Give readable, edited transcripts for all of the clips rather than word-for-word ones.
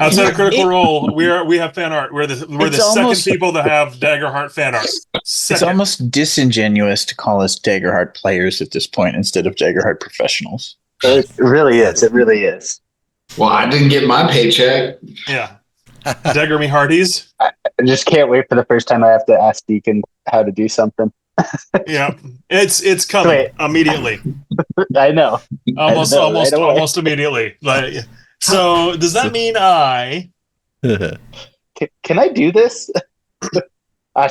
Outside of Critical Role, we have fan art. We're the second people to have Daggerheart fan art. It's almost disingenuous to call us Daggerheart players at this point instead of Daggerheart professionals. It really is. It really is. Well, I didn't get my paycheck. Yeah. Dagger me hearties. I just can't wait for the first time I have to ask Deacon how to do something. Yeah, it's coming immediately. I know. Almost immediately. Like, so does that mean Can I do this?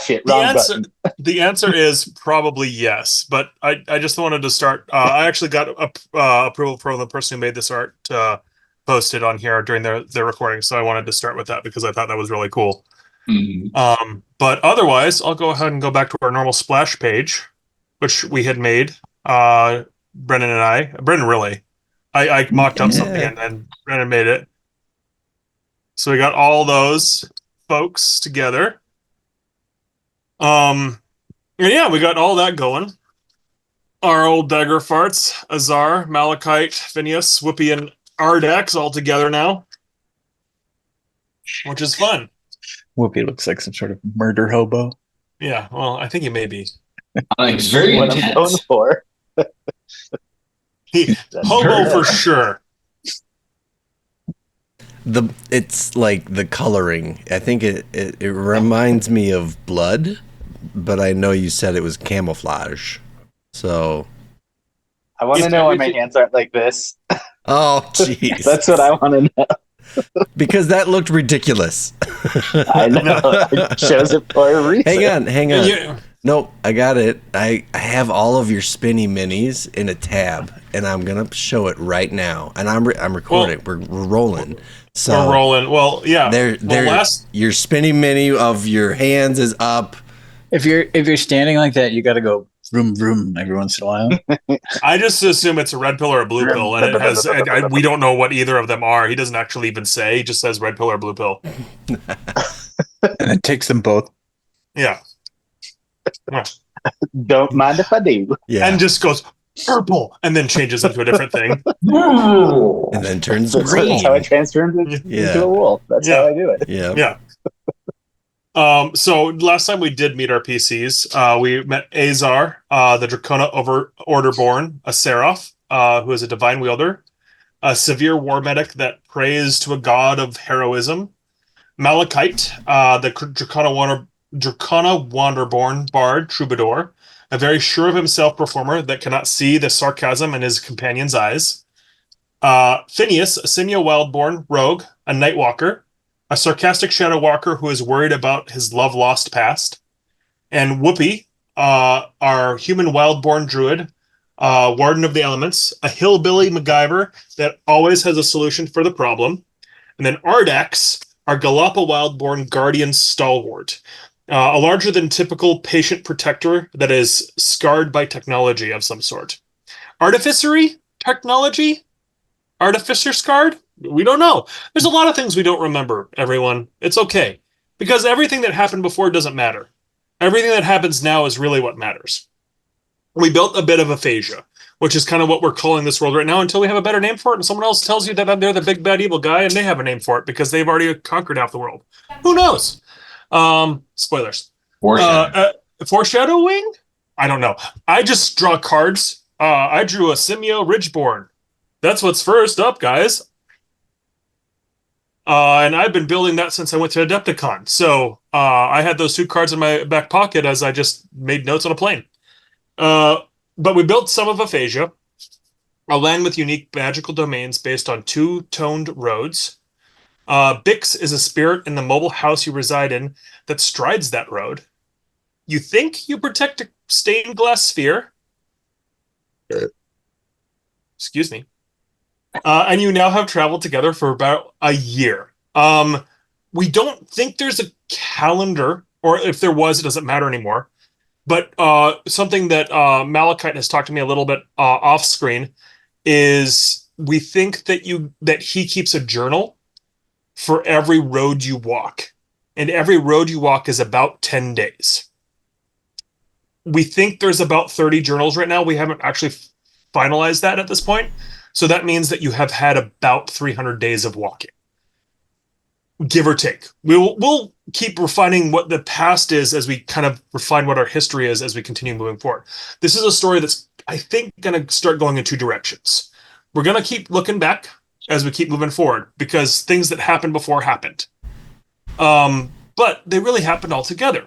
Shit, wrong button. The answer is probably yes, but I just wanted to start. I actually got approval from the person who made this art posted on here during their recording, so I wanted to start with that because I thought that was really cool. Mm-hmm. But otherwise, I'll go ahead and go back to our normal splash page, which we had made. Brennan and I. Brennan really. I mocked up something and then Brennan made it. So we got all those folks together. And yeah, we got all that going. Our old Dagger farts, Azar, Malachite, Phineas, Whoopi, and Ardax all together now, which is fun. Whoopi looks like some sort of murder hobo. Yeah, well, I think he may be. I think it's very What I'm going intense. for. Hobo for sure. It's like the coloring. I think it reminds me of blood, but I know you said it was camouflage. So I want to know why my hands aren't like this. oh jeez. That's what I want to know. Because that looked ridiculous. I know. It shows it for a reason. Hang on. Yeah. Nope, I got it. I have all of your spinny minis in a tab, and I'm gonna show it right now. And I'm recording. We're rolling. So we're rolling. Well, yeah. Your spinny mini of your hands is up. If you're standing like that, you got to go vroom vroom every once in a while. I just assume it's a red pill or a blue pill, and it has. We don't know what either of them are. He doesn't actually even say. He just says red pill or blue pill, and it takes them both. Yeah. Don't mind if I do. Yeah. And just goes purple, and then changes into a different thing, and then turns green. That's how I transformed into a wolf. That's how I do it. Yeah. So last time we did meet our PCs, we met Azar, the Dracona Orderborn, a Seraph, who is a divine wielder, a severe war medic that prays to a god of heroism, Malachite, the Dracona Wanderborn bard troubadour, a very sure of himself performer that cannot see the sarcasm in his companion's eyes, Phineas, a Simia Wildborn rogue, a Nightwalker, a sarcastic Shadow Walker who is worried about his love-lost past, and Whoopi, our human Wildborn druid, Warden of the Elements, a hillbilly MacGyver that always has a solution for the problem, and then Ardax, our Galapa Wildborn guardian stalwart, a larger than typical patient protector that is scarred by technology of some sort. Artificery technology? Artificer scarred? We don't know. There's a lot of things we don't remember, everyone. It's okay. Because everything that happened before doesn't matter. Everything that happens now is really what matters. We built a bit of aphasia, which is kind of what we're calling this world right now until we have a better name for it and someone else tells you that they're the big bad evil guy and they have a name for it because they've already conquered half the world. Who knows? Spoilers. Foreshadowing? I don't know. I just draw cards. I drew a Simio Ridgeborn. That's what's first up, guys. And I've been building that since I went to Adepticon. So I had those two cards in my back pocket as I just made notes on a plane. But we built some of Aphasia, a land with unique magical domains based on two-toned roads. Bix is a spirit in the mobile house you reside in that strides that road. You think you protect a stained glass sphere. Excuse me. And you now have traveled together for about a year. We don't think there's a calendar, or if there was, it doesn't matter anymore. But something that Malachite has talked to me a little bit off screen is we think that he keeps a journal for every road you walk. And every road you walk is about 10 days. We think there's about 30 journals right now. We haven't actually finalized that at this point. So that means that you have had about 300 days of walking. give or take. We'll keep refining what the past is as we kind of refine what our history is as we continue moving forward. This is a story that's, I think, going to start going in two directions. We're going to keep looking back as we keep moving forward because things that happened before happened. But they really happened all together.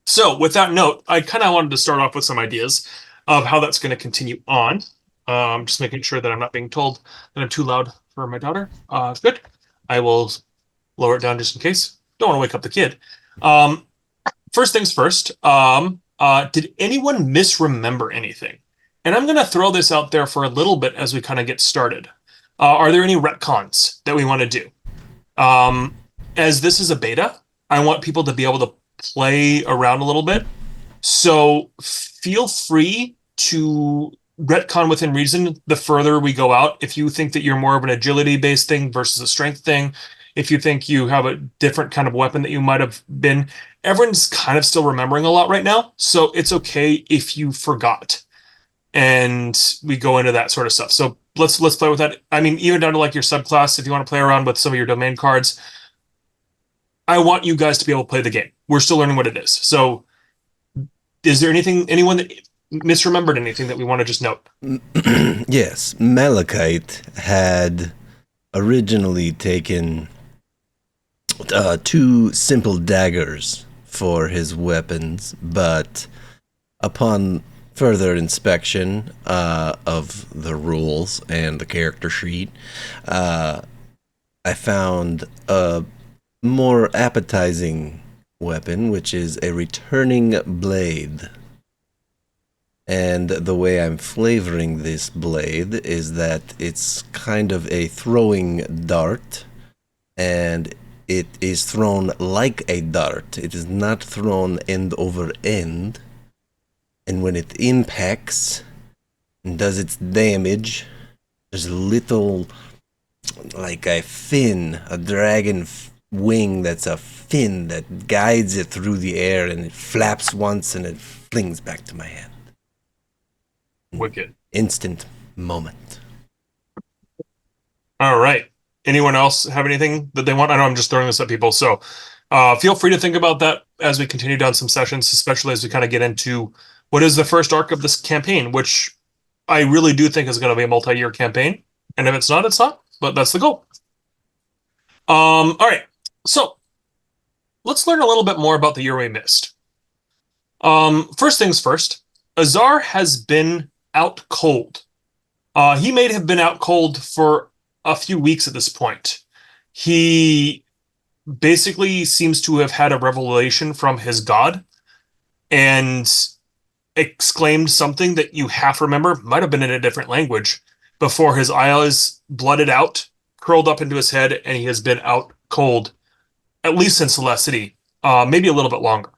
So with that note, I kind of wanted to start off with some ideas of how that's going to continue on. Just making sure that I'm not being told that I'm too loud for my daughter. Good. I will lower it down just in case. Don't want to wake up the kid. First things first. Did anyone misremember anything? And I'm going to throw this out there for a little bit as we kind of get started. Are there any retcons that we want to do? As this is a beta, I want people to be able to play around a little bit. So feel free to retcon within reason the further we go out. If you think that you're more of an agility based thing versus a strength thing, if you think you have a different kind of weapon that you might have been, everyone's kind of still remembering a lot right now. So it's okay if you forgot. And we go into that sort of stuff. So let's play with that. I mean, even down to like your subclass, if you want to play around with some of your domain cards, I want you guys to be able to play the game. We're still learning what it is. So is there anyone that misremembered anything that we want to just note? Yes, Malachite had originally taken 2 simple daggers for his weapons, but upon further inspection of the rules and the character sheet, I found a more appetizing weapon, which is a returning blade. And the way I'm flavoring this blade is that it's kind of a throwing dart, and it is thrown like a dart. It is not thrown end over end. And when it impacts and does its damage, there's a little, like a fin, a dragon wing that's a fin that guides it through the air, and it flaps once and it flings back to my hand. Wicked. Instant moment. All right. Anyone else have anything that they want? I know I'm just throwing this at people. So feel free to think about that as we continue down some sessions, especially as we kind of get into what is the first arc of this campaign, which I really do think is going to be a multi-year campaign. And if it's not, it's not. But that's the goal. All right. So let's learn a little bit more about the year we missed. First things first, Azar has been out cold. He may have been out cold for a few weeks at this point. He basically seems to have had a revelation from his god and exclaimed something that you half remember, might have been in a different language, before his eyes blooded out, curled up into his head, and he has been out cold at least since the last city, maybe a little bit longer.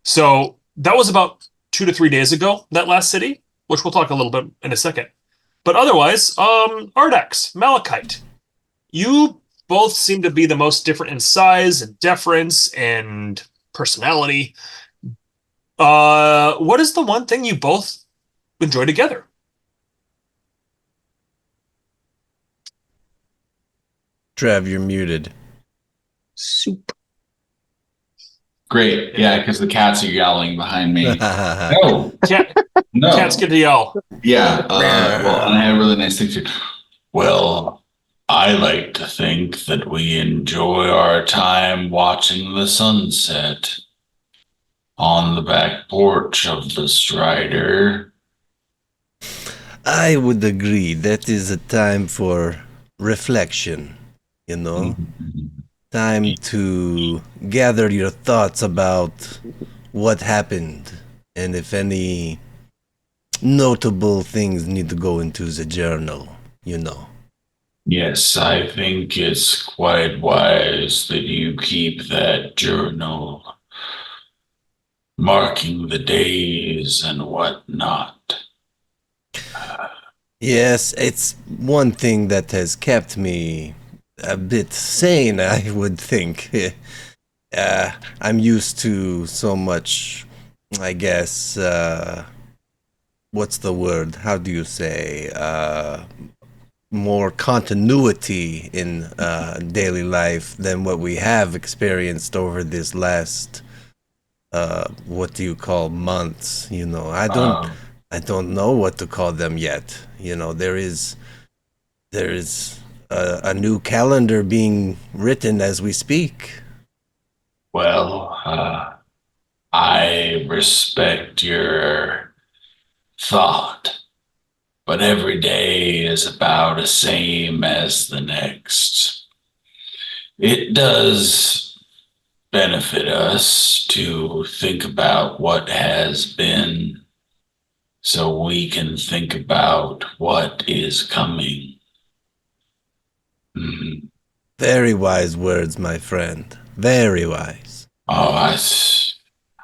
So that was about 2 to 3 days ago, that last city, which we'll talk a little bit in a second. But otherwise, Ardax, Malachite, you both seem to be the most different in size and deference and personality. What is the one thing you both enjoy together? Trav, you're muted. Soup. Great. Yeah, because the cats are yelling behind me. No, no. Cats get to yell. Yeah. Well, and I had a really nice thing too. Well, I like to think that we enjoy our time watching the sunset on the back porch of the Strider. I would agree. That is a time for reflection, you know? Time to gather your thoughts about what happened and if any notable things need to go into the journal, you know. Yes, I think it's quite wise that you keep that journal, marking the days and whatnot. Yes, it's one thing that has kept me a bit sane, I would think. I'm used to so much, I guess, what's the word? How do you say? more continuity in daily life than what we have experienced over this last what do you call months? I don't know what to call them yet. There is a new calendar being written as we speak. Well, I respect your thought, but every day is about the same as the next. It does benefit us to think about what has been so we can think about what is coming. Mhm. Very wise words, my friend. Very wise. Oh,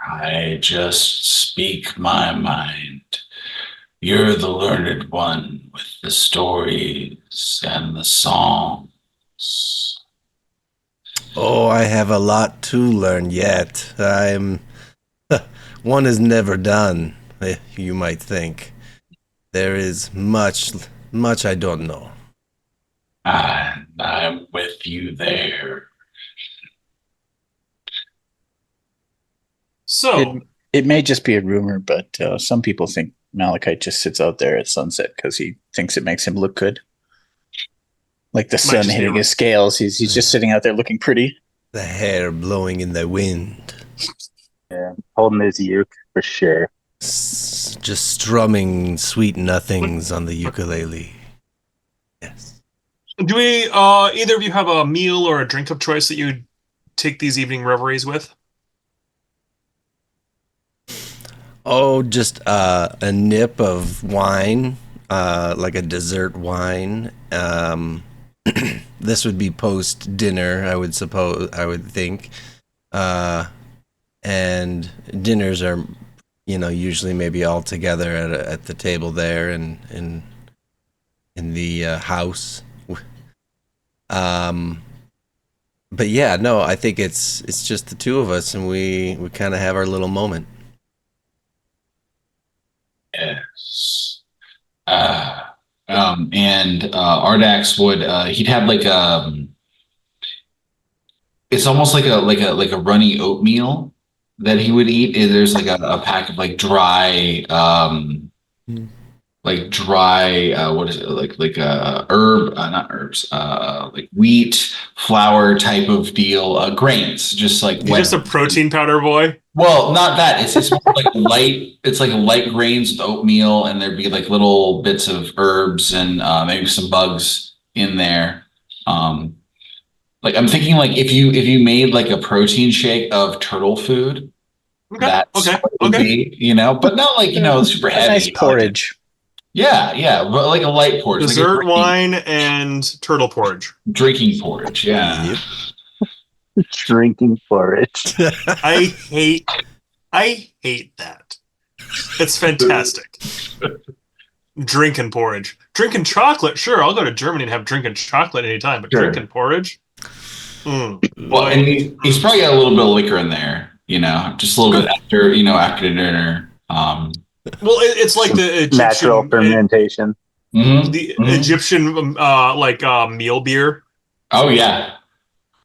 I just speak my mind. You're the learned one with the stories and the songs. Oh, I have a lot to learn yet. One is never done, you might think. There is much I don't know. I'm with you there. So, It may just be a rumor, but some people think Malachite just sits out there at sunset because he thinks it makes him look good. Like the sun just be hitting a- his scales. He's just sitting out there looking pretty. The hair blowing in the wind. Yeah, holding his uke for sure. Just strumming sweet nothings on the ukulele. Yes. do we either of you have a meal or a drink of choice that you take these evening reveries with? Oh, just a nip of wine, like a dessert wine. This would be post dinner, I would think. And dinners are, usually maybe all together at the table there in the house. But yeah, no, I think it's just the two of us, and we kind of have our little moment. Yes. And Ardax would he'd have like it's almost like a runny oatmeal that he would eat. There's like a pack of like dry what is it, like herb not herbs, like wheat flour type of deal, grains, just like You're just a protein powder boy. well, not that. It's more like light. It's like light grains with oatmeal, and there'd be like little bits of herbs and maybe some bugs in there. Like I'm thinking, like if you made like a protein shake of turtle food, Okay. that's Okay. what it would Okay. be, but not like super A heavy. nice porridge. Yeah, but like a light porridge, like a Dessert wine and turtle porridge. drinking porridge. Yeah. Yep. Drinking porridge. I hate that. It's fantastic. Drinking porridge. Drinking chocolate, sure, I'll go to Germany and have drinking chocolate anytime, but Sure. drinking porridge? Well, and he's probably got a little bit of liquor in there, just a little bit after dinner. Well, it's like the Egyptian Natural fermentation. the Egyptian meal beer. Oh yeah,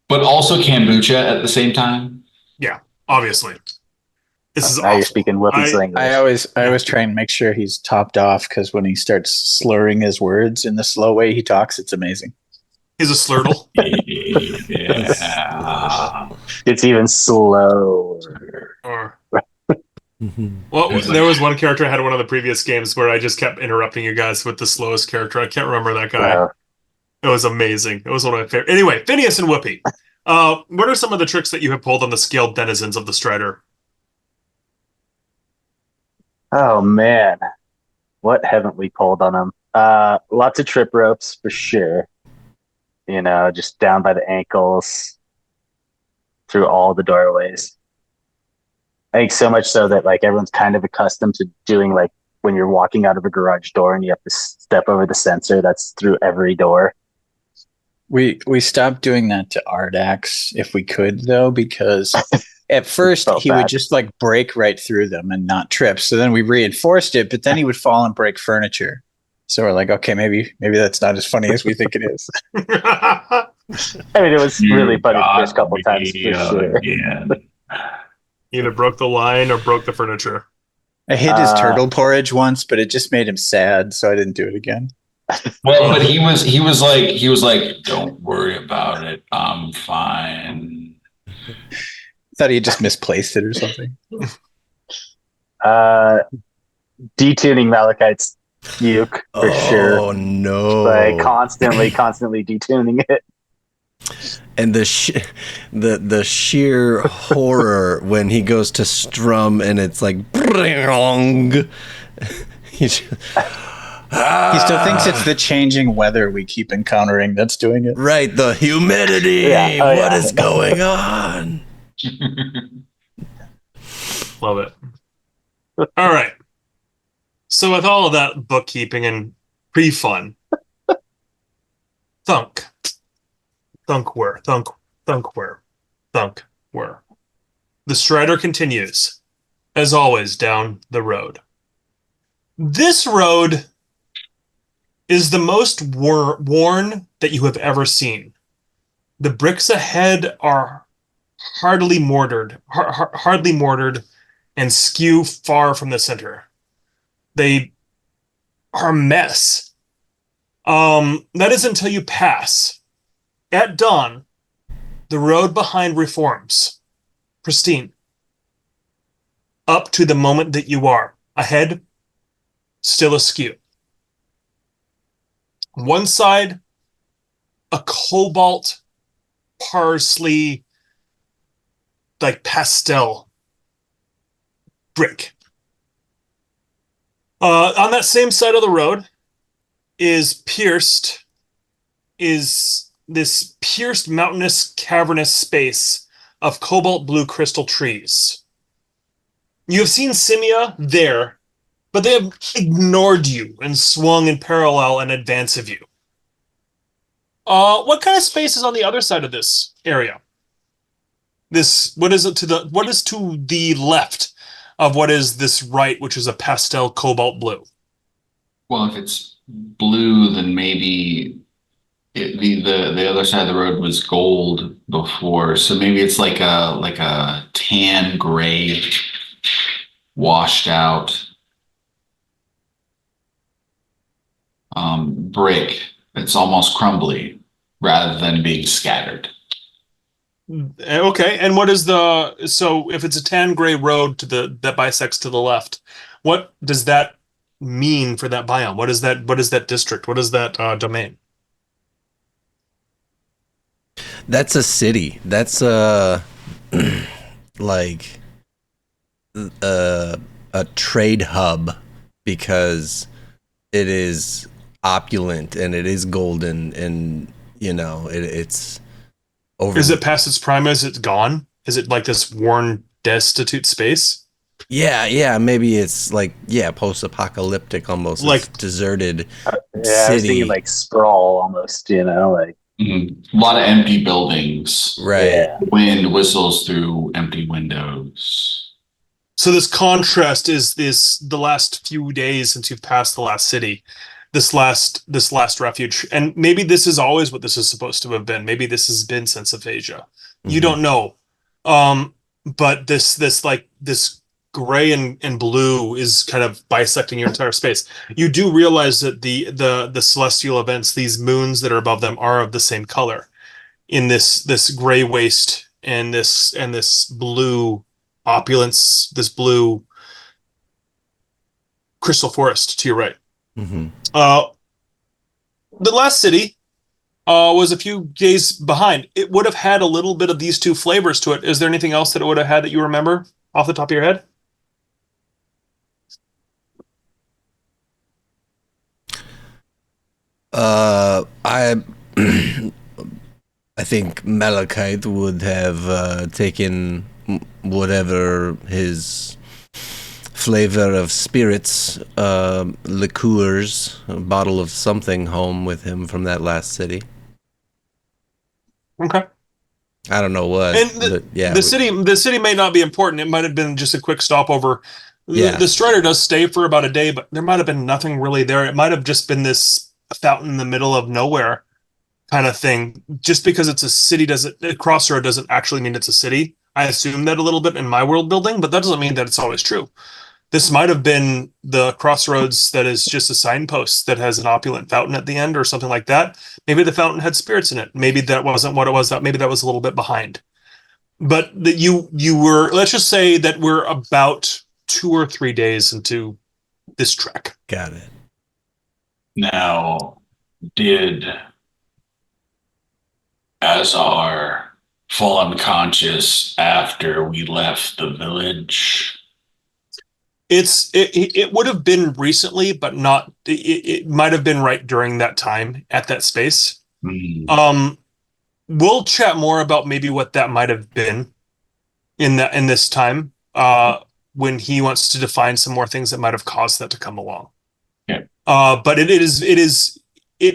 but also kombucha at the same time. Yeah, obviously. This is Now you're awful. speaking Whoopi's language. I always try and make sure he's topped off because when he starts slurring his words in the slow way he talks, it's amazing. He's a slurtle. Yeah. It's even slower. Or well, there was one character I had in one of the previous games where I just kept interrupting you guys with the slowest character. I can't remember that guy. Wow. It was amazing. It was one of my favorite. Anyway, Phineas and Whoopi. What are some of the tricks that you have pulled on the scaled denizens of the Strider? Oh man, what haven't we pulled on them? Lots of trip ropes for sure. Just down by the ankles, through all the doorways. I think so much so that like everyone's kind of accustomed to doing like when you're walking out of a garage door and you have to step over the sensor that's through every door. We stopped doing that to Ardax if we could though, because at first Felt he would bad. just like break right through them and not trip. So then we reinforced it, but then he would fall and break furniture. So we're like, okay, maybe that's not as funny as we think it is. I mean, it was really funny the first couple times for sure. Again. Either broke the line or broke the furniture. I hid his turtle porridge once, but it just made him sad, so I didn't do it again. Well, but he was like, don't worry about it. I'm fine. Thought he just misplaced it or something. Detuning Malachite's uke for sure. Oh no! Like constantly detuning it. And the sheer horror when he goes to strum and it's like he still thinks it's the changing weather we keep encountering that's doing it. Right, the humidity. What is going on? Love it. All right. So with all of that bookkeeping and pre-fun, thunk where. The Strider continues, as always, down the road. This road is the most worn that you have ever seen. The bricks ahead are hardly mortared and skew far from the center. They are a mess. That is until you pass. At dawn, the road behind reforms. Pristine. Up to the moment that you are. Ahead, still askew. One side, a cobalt, parsley, like pastel brick. On that same side of the road is this pierced mountainous cavernous space of cobalt blue crystal trees. You have seen Simia there, but they have ignored you and swung in parallel in advance of you. What kind of space is on the other side of this area? What is to the left of what is this right, which is a pastel cobalt blue? Well, if it's blue, then maybe the other side of the road was gold before, so maybe it's like a tan gray, washed out brick. It's almost crumbly rather than being scattered. Okay, and what is so if it's a tan gray road that bisects to the left, what does that mean for that biome? What is that district? What is that domain? That's a city. That's like a trade hub because it is opulent and it is golden and it's over. Is it past its prime? Is it gone? Is it like this worn, destitute space? Yeah. Maybe it's like post-apocalyptic almost. Like it's deserted city. I was thinking like sprawl almost. Like. Mm-hmm. A lot of empty buildings. Right. Yeah. Wind whistles through empty windows. So this contrast is the last few days since you've passed the last city, this last refuge, and maybe this is always what this is supposed to have been. Maybe this has been since aphasia. Mm-hmm. You don't know, but this gray and blue is kind of bisecting your entire space. You do realize that the celestial events, these moons that are above them, are of the same color in this gray waste and this blue opulence, this blue crystal forest to your right. Mm-hmm. The last city was a few days behind. It would have had a little bit of these two flavors to it. Is there anything else that it would have had that you remember off the top of your head? I think Malachite would have taken whatever his flavor of spirits, liqueurs, a bottle of something home with him from that last city. Okay. I don't know what. And the city may not be important. It might have been just a quick stopover Yeah. The Strider does stay for about a day, but there might have been nothing really there. It might have just been this fountain in the middle of nowhere kind of thing. Just because it's a city a crossroad doesn't actually mean it's a city. I assume that a little bit in my world building, but that doesn't mean that it's always true. This might have been the crossroads that is just a signpost that has an opulent fountain at the end or something like that. Maybe the fountain had spirits in it. Maybe that wasn't what it was. Maybe that was a little bit behind. But that you were, let's just say that we're about 2 or 3 days into this trek. Got it. Now, did Azar fall unconscious after we left the village? It would have been recently, but not. It might have been right during that time at that space. We'll chat more about maybe what that might have been in this time. When he wants to define some more things that might have caused that to come along. Yeah. But it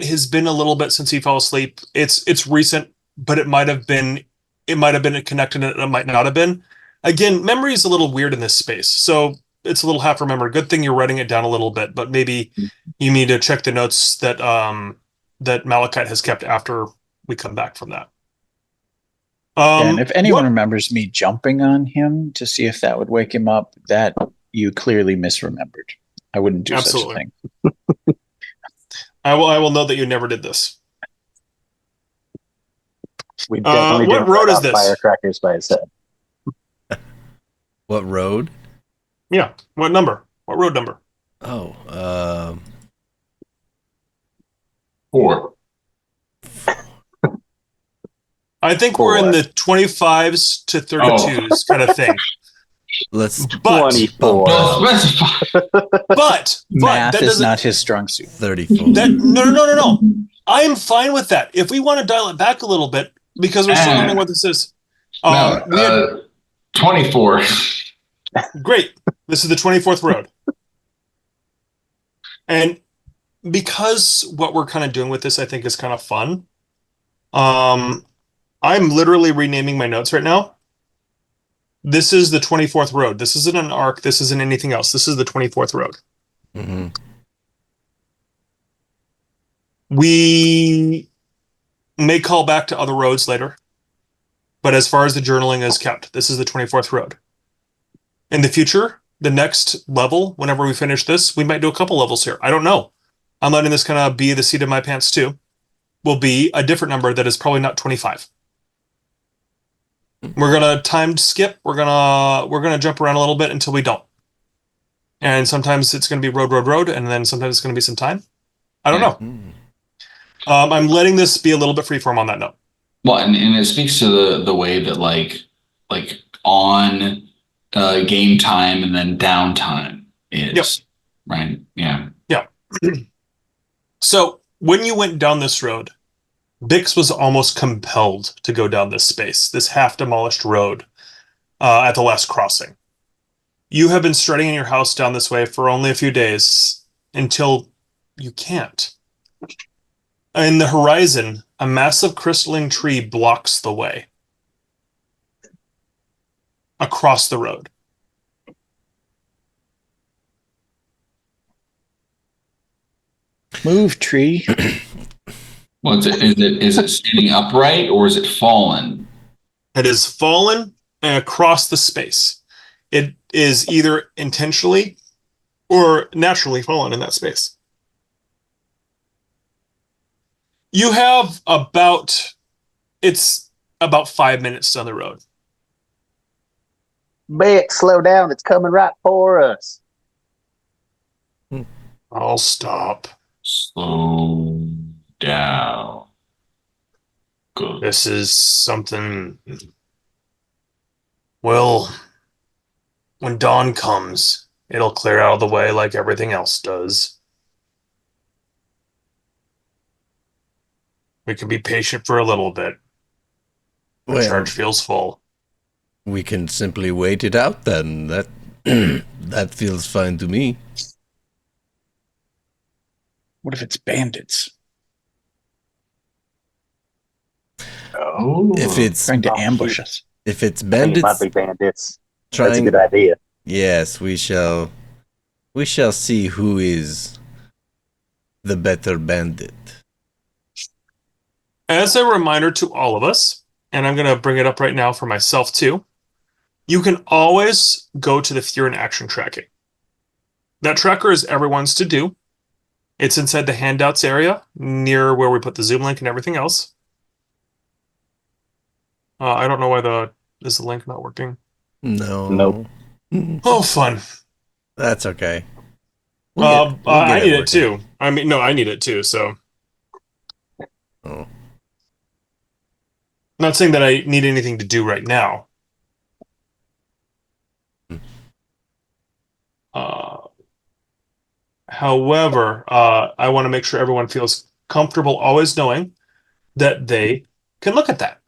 has been a little bit since he fell asleep. It's recent, but it might have been connected and it might not have been. Again, memory is a little weird in this space, so it's a little half remembered. Good thing you're writing it down a little bit, but maybe you need to check the notes that that Malachite has kept after we come back from that. And if anyone remembers me jumping on him to see if that would wake him up, that you clearly misremembered. I wouldn't do such a thing. I will note that you never did this. We definitely what didn't road let is out this? firecrackers by his head. What road? Yeah. What number? What road number? Oh, 4. I think we're in the 25s to 32s kind of thing. let's But 24. but Math that is doesn't not his strong suit. 34. no. I am fine with that. If we want to dial it back a little bit, because we're still learning what this is. We had 24. great. This is the 24th road. And because what we're kind of doing with this, I think, is kind of fun. I'm literally renaming my notes right now. This is the 24th road. This isn't an arc. This isn't anything else. This is the 24th road. Mm-hmm. We may call back to other roads later. But as far as the journaling is kept, this is the 24th road. In the future, the next level, whenever we finish this, we might do a couple levels here. I don't know. I'm letting this kind of be the seat of my pants too. Will be a different number that is probably not 25. We're gonna timed skip. We're gonna jump around a little bit until we don't. And sometimes it's gonna be road, and then sometimes it's gonna be some time. I don't know. I'm letting this be a little bit freeform on that note. Well, and it speaks to the way that like on game time and then downtime is. Yep. Right. Yeah. Yeah. So when you went down this road, Bix was almost compelled to go down this space, this half-demolished road at the last crossing. You have been strutting in your house down this way for only a few days until you can't. In the horizon, a massive crystalline tree blocks the way across the road. Move, tree. Well, is it standing upright or is it fallen? It is fallen across the space. It is either intentionally or naturally fallen in that space. You have it's about 5 minutes down the road. Beck, slow down. It's coming right for us. I'll stop. Slow down. Good. This is something. Well, when dawn comes, it'll clear out of the way like everything else does. We can be patient for a little bit. The charge feels full. We can simply wait it out then. That that feels fine to me. What if it's bandits? Oh. If it's Trying to ambush us. if it's I think it might bandits be bandits. That's a trying good idea. Yes, we shall see who is the better bandit. As a reminder to all of us, and I'm going to bring it up right now for myself too, you can always go to the Fear and Action tracking. That tracker is everyone's to do. It's inside the handouts area near where we put the Zoom link and everything else. I don't know why is the link not working? No. Nope. Oh, fun. That's okay. I need it too. I mean, no, I need it too. So, Oh. I'm not saying that I need anything to do right now. However, I want to make sure everyone feels comfortable always knowing that they can look at that.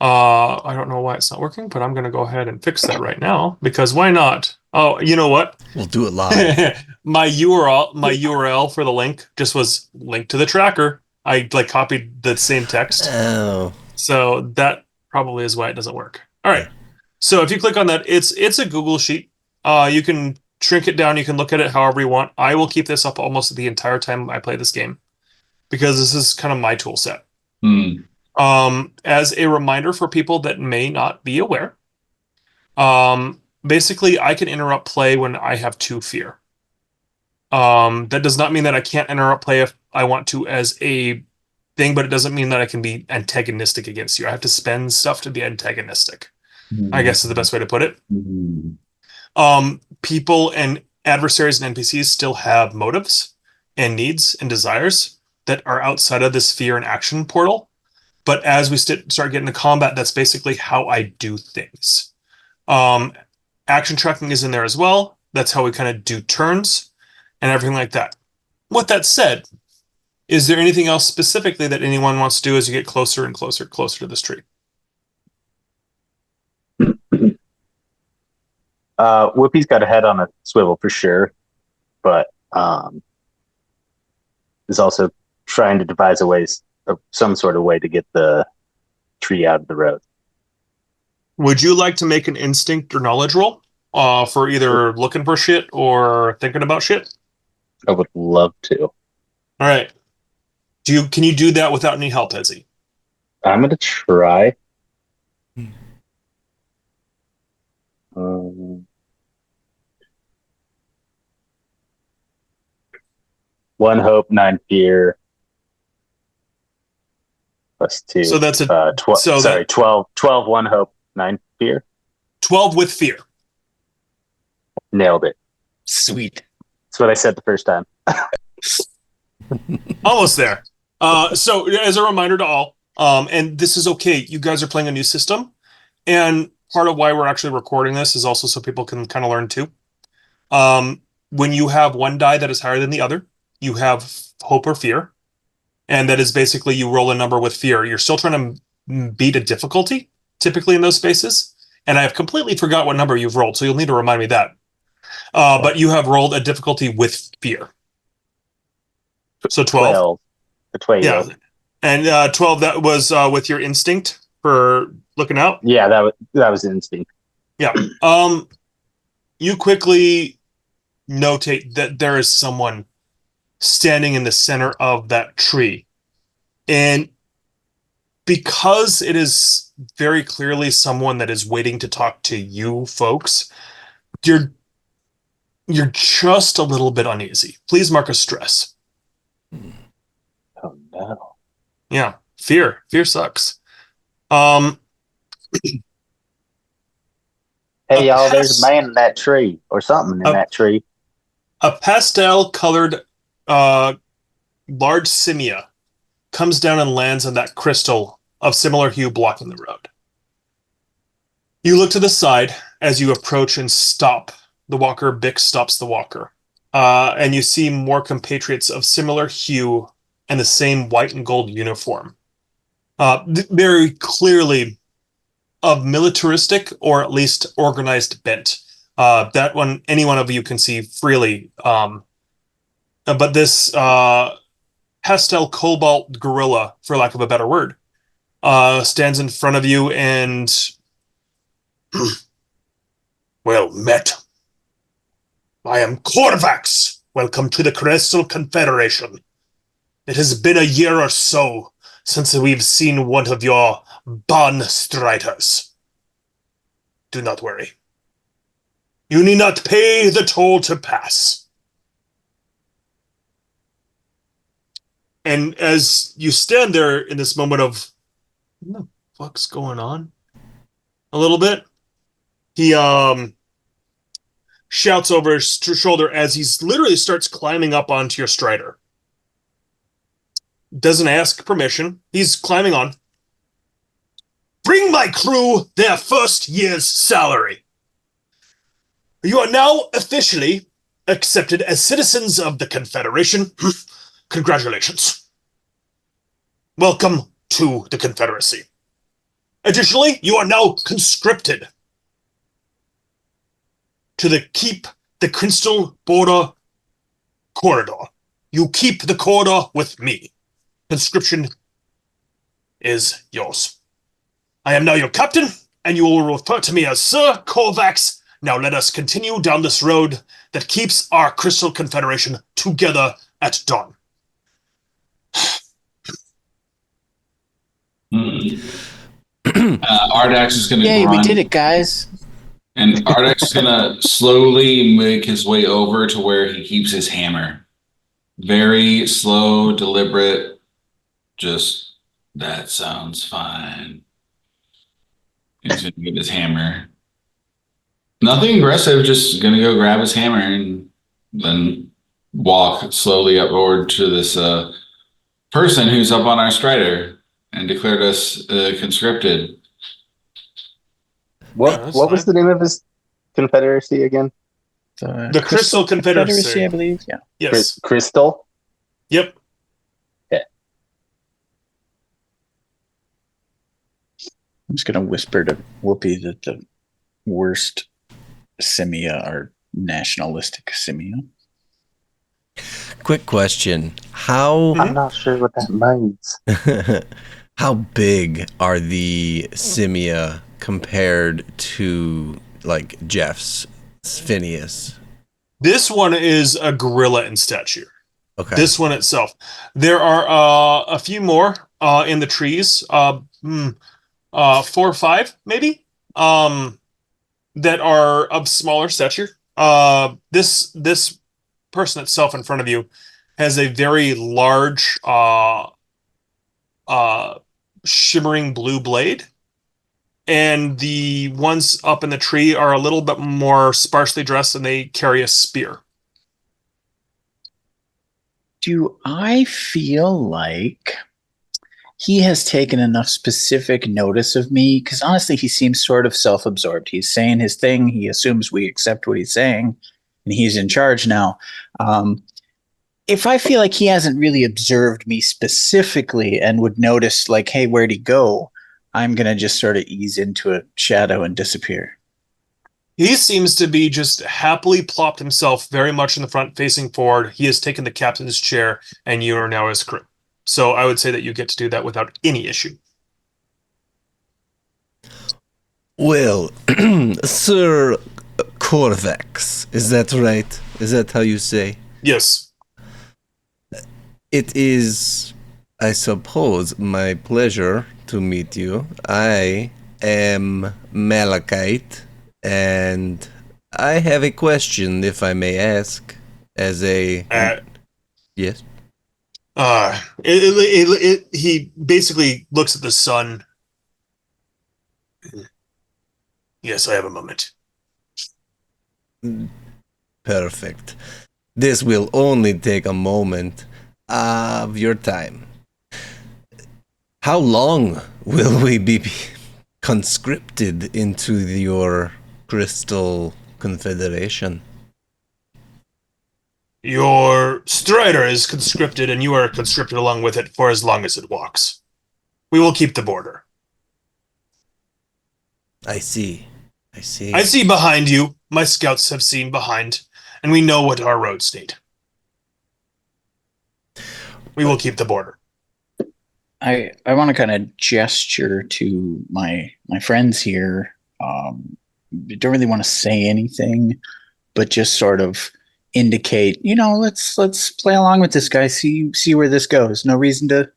I don't know why it's not working, but I'm going to go ahead and fix that right now because why not? Oh, you know what? We'll do it live. my URL for the link just was linked to the tracker. I like copied the same text. Oh. So that probably is why it doesn't work. All right. So if you click on that, it's a Google Sheet. You can shrink it down. You can look at it however you want. I will keep this up almost the entire time I play this game because this is kind of my tool set. As a reminder for people that may not be aware, basically I can interrupt play when I have 2 fear. That does not mean that I can't interrupt play if I want to as a thing, but it doesn't mean that I can be antagonistic against you. I have to spend stuff to be antagonistic, I guess is the best way to put it. People and adversaries and NPCs still have motives and needs and desires that are outside of this fear and action portal. But as we start getting to combat, that's basically how I do things. Action tracking is in there as well. That's how we kind of do turns and everything like that. With that said, is there anything else specifically that anyone wants to do as you get closer and closer to this tree? Whoopi's got a head on a swivel for sure, but is also trying to devise some sort of way to get the tree out of the road. Would you like to make an instinct or knowledge roll for either looking for shit or thinking about shit? I would love to. All right. Can you do that without any help, Ezzy? I'm gonna try. One hope, 9 fear. Plus 2. So that's a 12. 12, 1 hope, 9 fear. 12 with fear. Nailed it. Sweet. That's what I said the first time. Almost there. So as a reminder to all, and this is okay, you guys are playing a new system, and part of why we're actually recording this is also so people can kind of learn too. When you have one die that is higher than the other, you have hope or fear, and that is basically you roll a number with fear. You're still trying to beat a difficulty, typically in those spaces, and I have completely forgot what number you've rolled, so you'll need to remind me that. But you have rolled a difficulty with fear. So 12. 12. Yeah. And 12, that was with your instinct for looking out? Yeah, that was instinct. Yeah. You quickly notate that there is someone standing in the center of that tree. And because it is very clearly someone that is waiting to talk to you folks, you're just a little bit uneasy. Please mark a stress. Oh no. Yeah, fear sucks. Hey y'all, there's a man in that tree or something in that tree. A pastel colored large simia comes down and lands on that crystal of similar hue blocking the road. You look to the side as you approach and stop the walker. Bix stops the walker. And you see more compatriots of similar hue and the same white and gold uniform. Very clearly of militaristic or at least organized bent. That one, any one of you can see freely. But this pastel cobalt gorilla, for lack of a better word, stands in front of you and Well met. I am Corvax. Welcome to the Crystal Confederation. It has been a year or so since we've seen one of your Bond Striders. Do not worry. You need not pay the toll to pass. And as you stand there in this moment of, what the fuck's going on? A little bit, he shouts over his shoulder as he's literally starts climbing up onto your strider. Doesn't ask permission. He's climbing on. Bring my crew their first year's salary. You are now officially accepted as citizens of the Confederation. Congratulations. Welcome to the Confederacy. Additionally, you are now conscripted to keep the Crystal Border Corridor. You keep the corridor with me. Conscription is yours. I am now your captain, and you will refer to me as Sir Corvax. Now let us continue down this road that keeps our Crystal Confederation together at dawn. Ardax is going to Yay, we did it, guys. And Ardax is going to slowly make his way over to where he keeps his hammer. Very slow, deliberate. Just, that sounds fine. He's going to get his hammer. Nothing aggressive, just going to go grab his hammer and then walk slowly upward to this person who's up on our strider and declared us conscripted. What was the name of his confederacy again? The Crystal Confederacy, I believe. Yeah. Yes. Crystal? Yep. Yeah. I'm just going to whisper to Whoopi that the worst Simia are nationalistic Simia. Quick question. How I'm not sure what that means. how big are the Simia compared to like Jeff's Phineas? This one is a gorilla in stature. Okay. This one itself. There are a few more in the trees. 4 or 5, maybe, that are of smaller stature. This person itself in front of you has a very large, shimmering blue blade. And the ones up in the tree are a little bit more sparsely dressed, and they carry a spear. Do I feel like he has taken enough specific notice of me? Because honestly, he seems sort of self-absorbed. He's saying his thing. He assumes we accept what he's saying, and he's in charge now. If I feel like he hasn't really observed me specifically and would notice, like, hey, where'd he go? I'm going to just sort of ease into a shadow and disappear. He seems to be just happily plopped himself very much in the front, facing forward. He has taken the captain's chair, and you are now his crew. So I would say that you get to do that without any issue. Well, Sir Corvax, is that right? Is that how you say? Yes. It is, I suppose, my pleasure to meet you. I am Malachite, and I have a question, if I may ask, as a... yes? He basically looks at the sun. Yes, I have a moment. Perfect. This will only take a moment of your time. How long will we be conscripted into your Crystal Confederation? Your Strider is conscripted, and you are conscripted along with it for as long as it walks. We will keep the border. I see. I see behind you. My scouts have seen behind, and we know what our roads need. We will keep the border. I want to kind of gesture to my friends here, don't really want to say anything, but just sort of indicate, let's play along with this guy, see where this goes. No reason to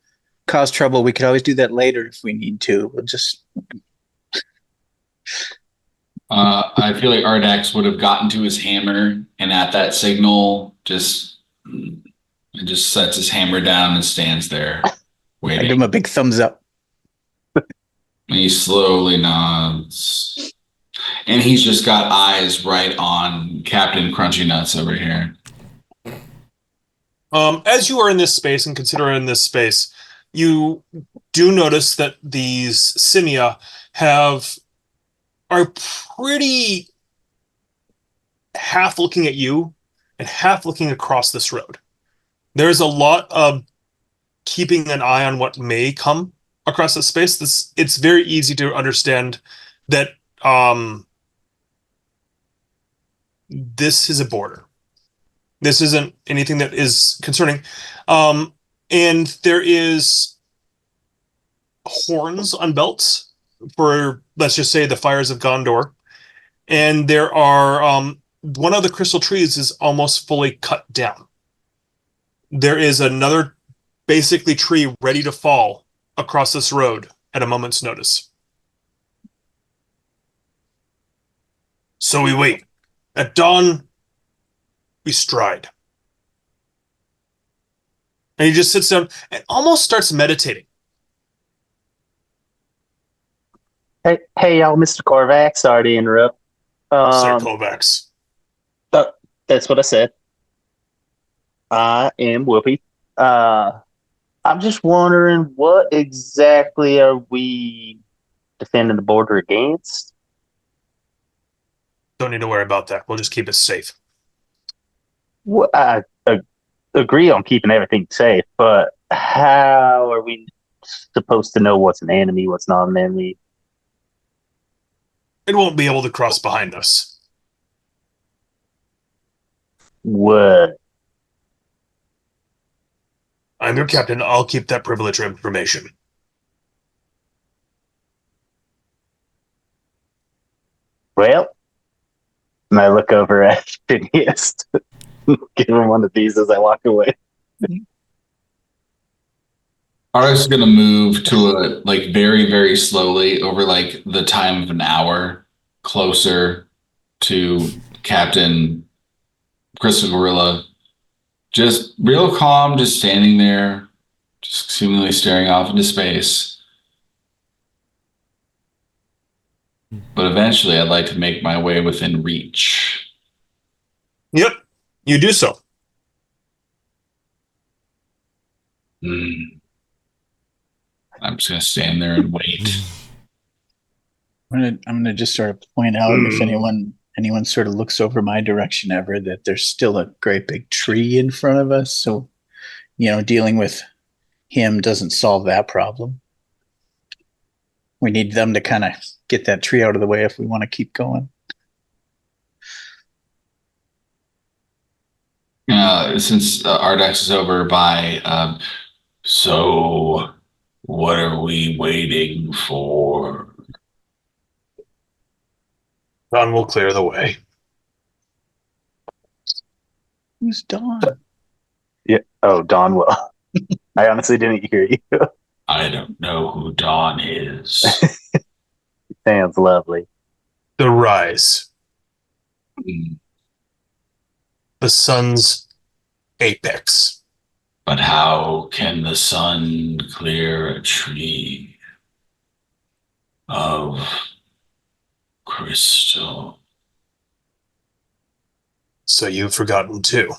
cause trouble. We could always do that later if we need to. We'll just I feel like Ardax would have gotten to his hammer, and at that signal, just sets his hammer down and stands there I waiting. give him a big thumbs up. And he slowly nods. And he's just got eyes right on Captain Crunchy Nuts over here. As you are in this space and consider in this space, you do notice that these Simia are pretty half looking at you and half looking across this road. There's a lot of keeping an eye on what may come across this space. It's very easy to understand that this is a border. This isn't anything that is concerning. And there is horns on belts for, let's just say, the fires of Gondor. And there are one of the crystal trees is almost fully cut down. There is another basically tree ready to fall across this road at a moment's notice. So we wait. At dawn, we stride. And he just sits down and almost starts meditating. Hey, y'all, Mr. Korvac. Sorry to interrupt. Sir Kovacs. That's what I said. I am Whoopi. I'm just wondering, what exactly are we defending the border against? Don't need to worry about that. We'll just keep it safe. Well, I agree on keeping everything safe, but how are we supposed to know what's an enemy, what's not an enemy? It won't be able to cross behind us. What? I'm your captain. I'll keep that privileged information. Well, and I look over at Phineas, give him one of these as I walk away. Ardax is going to move to very, very slowly over the time of an hour closer to Captain Crystal Gorilla. Just real calm, just standing there, just seemingly staring off into space. But eventually I'd like to make my way within reach. Yep, you do so. I'm just going to stand there and wait. I'm gonna just sort of point out if anyone sort of looks over my direction ever, that there's still a great big tree in front of us. So, dealing with him doesn't solve that problem. We need them to kind of get that tree out of the way if we want to keep going. Since Ardax is over by, so what are we waiting for? Don will clear the way. Who's Don? Yeah. Oh, Don will. I honestly didn't hear you. I don't know who Dawn is. Sounds lovely. The rise. Hmm. The sun's apex. But how can the sun clear a tree of crystal? So you've forgotten too.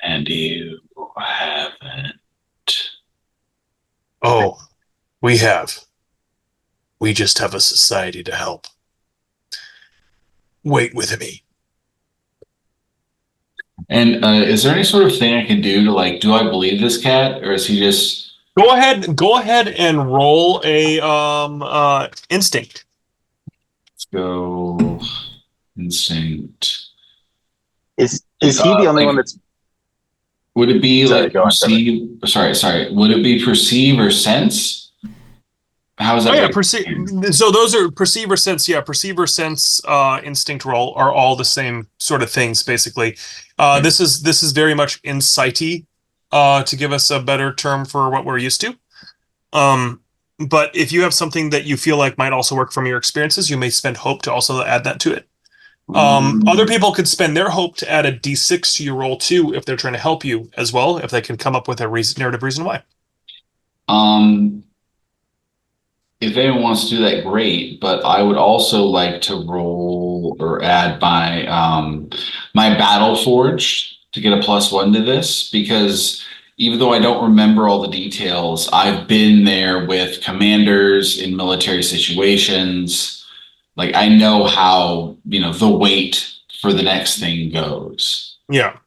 And you haven't. Oh, we have. We just have a society to help. Wait with me. And is there any sort of thing I can do to do I believe this cat, or is he just Go ahead and roll a instinct. let's go instinct? Is he the only one that's? Would it be Sorry, go on, perceive? Sorry. Would it be perceive or sense? How is Oh that? yeah, so those are perceiver sense. Yeah, perceiver sense, instinct roll are all the same sort of things basically. This is very much insighty, to give us a better term for what we're used to. But if you have something that you feel like might also work from your experiences, you may spend hope to also add that to it. Other people could spend their hope to add a d6 to your roll too if they're trying to help you as well, if they can come up with a narrative reason why. If anyone wants to do that, great. But I would also like to roll or add my battle forge to get a +1 to this, because even though I don't remember all the details, I've been there with commanders in military situations. Like I know how, the weight for the next thing goes. Yeah.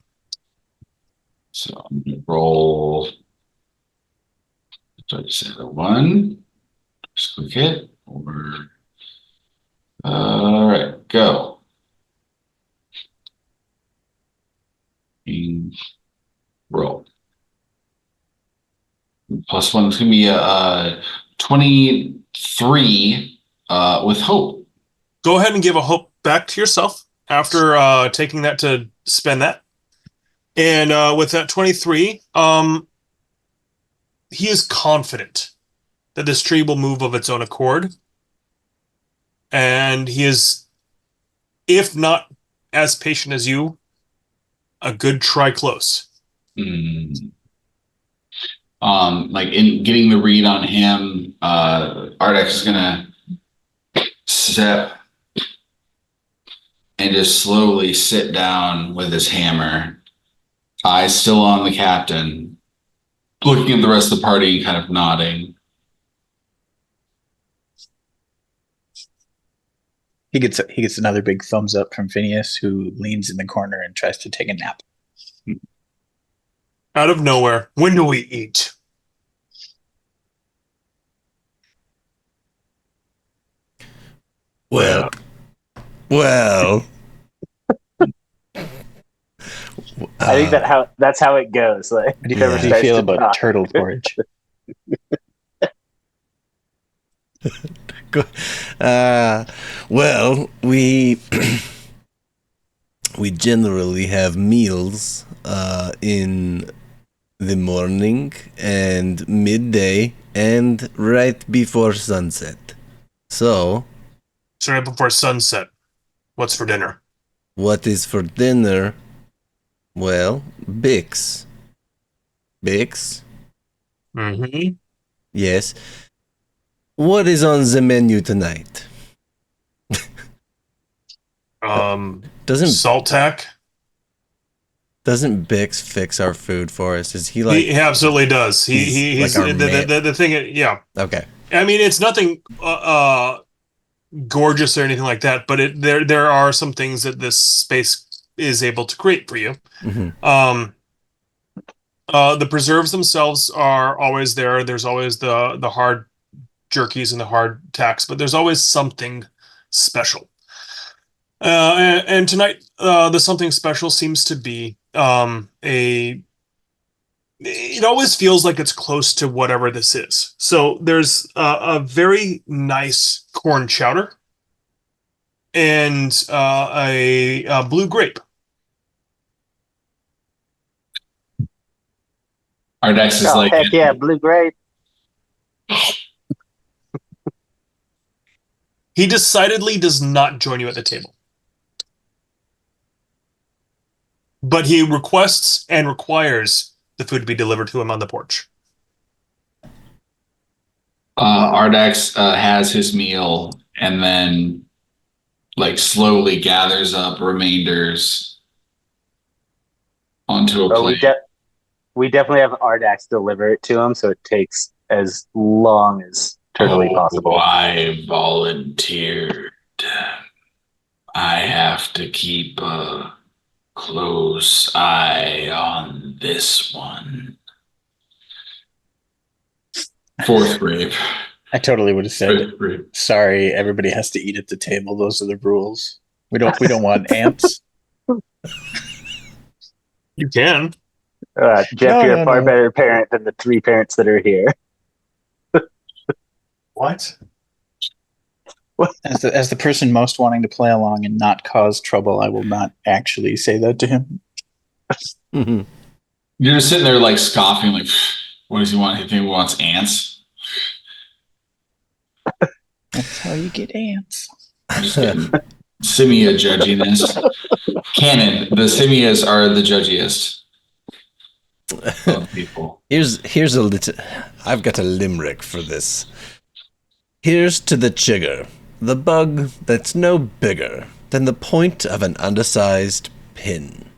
So I'm gonna roll. So I just said a 1. Just click it. All right, go. And roll. +1 is gonna be a 23 with hope. Go ahead and give a hope back to yourself after taking that to spend that. And with that 23, he is confident that this tree will move of its own accord. And he is, if not as patient as you, a good try close. Like in getting the read on him, Ardex is gonna step and just slowly sit down with his hammer, eyes still on the captain, looking at the rest of the party, kind of nodding. He gets another big thumbs up from Phineas, who leans in the corner and tries to take a nap. Out of nowhere, when do we eat? Well. I think that's how it goes. Like, How do you feel about turtle porridge? Well, we we generally have meals in the morning and midday and right before sunset. So right before sunset. What's for dinner? What is for dinner? Well, Bix. Bix? Mm-hmm. Yes. What is on the menu tonight? Doesn't Salt tack? Doesn't Bix fix our food for us? Is he like? He absolutely does. He's like our the thing. Yeah. Okay. I mean, it's nothing gorgeous or anything like that, but there are some things that this space is able to create for you. Mm-hmm. The preserves themselves are always there. There's always the hard jerkies and the hard tacks, but there's always something special. And tonight, the something special seems to be it always feels like it's close to whatever this is. So there's a very nice corn chowder and a blue grape. Ardex is like, heck yeah, blue grape. He decidedly does not join you at the table. But he requests and requires the food to be delivered to him on the porch. Ardex has his meal and then like slowly gathers up remainders onto a plate. We definitely have Ardax deliver it to him, so it takes as long as turtly possible. I volunteered. I have to keep a close eye on this one. 4th grape. I totally would have said, sorry, everybody has to eat at the table. Those are the rules. We don't want amps. You can. Jeff, you're a far better parent than the 3 parents that are here. What? As the person most wanting to play along and not cause trouble, I will not actually say that to him. You're just sitting there like scoffing, like, what does he want? He think he wants ants? That's how you get ants. I'm just kidding. Simia judginess. Canon. The Simias are the judgiest of people. Here's a little. I've got a limerick for this. Here's to the chigger, the bug that's no bigger than the point of an undersized pin.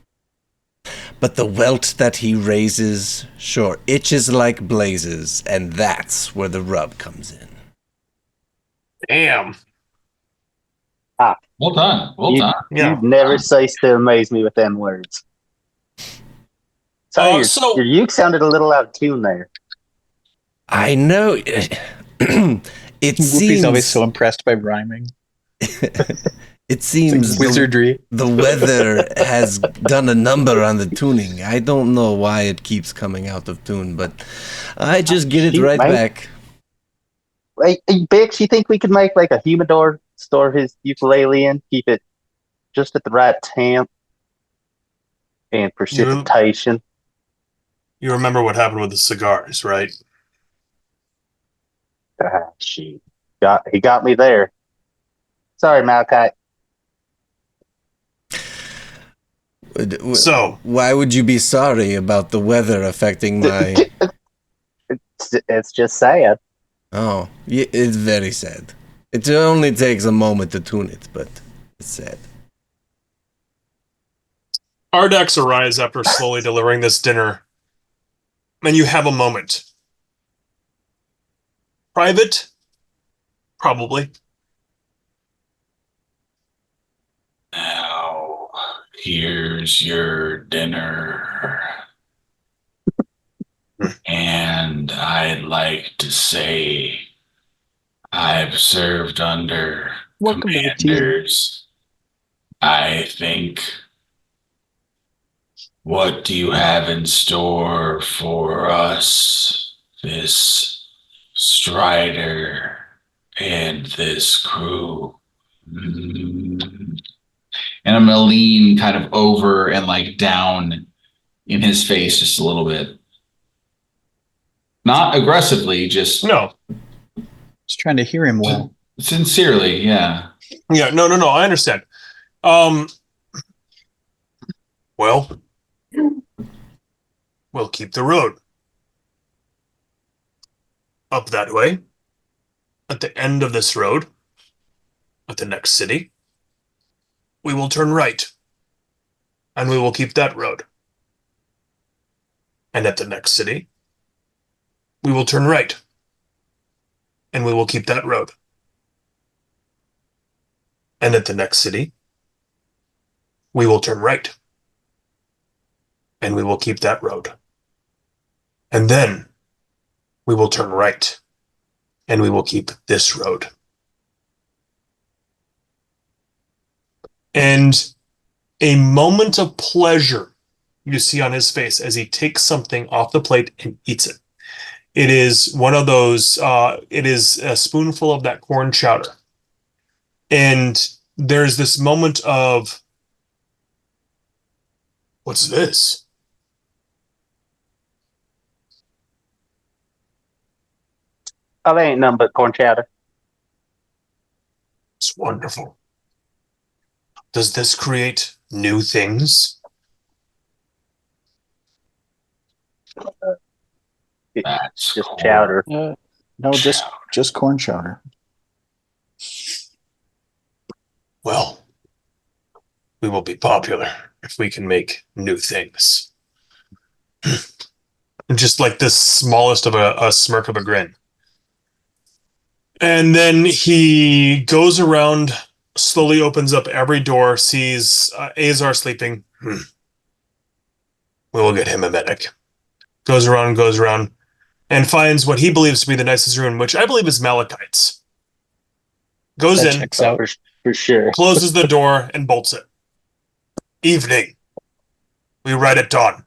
But the welt that he raises sure itches like blazes, and that's where the rub comes in. Damn. Well done. Well You- done. Yeah. You'd never cease to amaze me with them words. Sorry, So- your uke sounded a little out of tune there. I know. It Whoopi's seems always so impressed by rhyming. It seems Wizardry. the weather has done a number on the tuning. I don't know why it keeps coming out of tune, but I just get it Shoot, right man. back. Hey, Bix, you think we could make like a humidor, store his ukulele in, keep it just at the right temp and precipitation? You remember what happened with the cigars, right? Shoot. He got me there. Sorry, Malachi. So, Why would you be sorry about the weather affecting my... It's just sad. Oh, it's very sad. It only takes a moment to tune it, but it's sad. Ardax arrives after slowly delivering this dinner, and you have a moment. Private? Probably. Now, here's your dinner. And I'd like to say I've served under Welcome to the team. commanders. I think, what do you have in store for us, this Strider and this crew? And I'm gonna lean kind of over and like down in his face just a little bit. Not aggressively, just No. Just trying to hear him well. sincerely, yeah. Yeah, no, I understand. Well, we'll keep the road up that way. At the end of this road, at the next city, we will turn right, and we will keep that road. And at the next city, we will turn right, and we will keep that road. And at the next city, we will turn right, and we will keep that road. And then we will turn right, and we will keep this road. And a moment of pleasure you see on his face as he takes something off the plate and eats it. It is one of those, it is a spoonful of that corn chowder. And there's this moment of, what's this? Oh, they ain't nothing but corn chowder. It's wonderful. Does this create new things? That's Just cool. chowder. No, just corn chowder. Well, we will be popular if we can make new things. Just like this smallest of a smirk of a grin. And then he goes around, slowly opens up every door, sees Azar sleeping. We will get him a medic. Goes around, and finds what he believes to be the nicest room, which I believe is Malachite's. Goes That in, checks out. For sure. closes the door, and bolts it. Evening. We ride at dawn.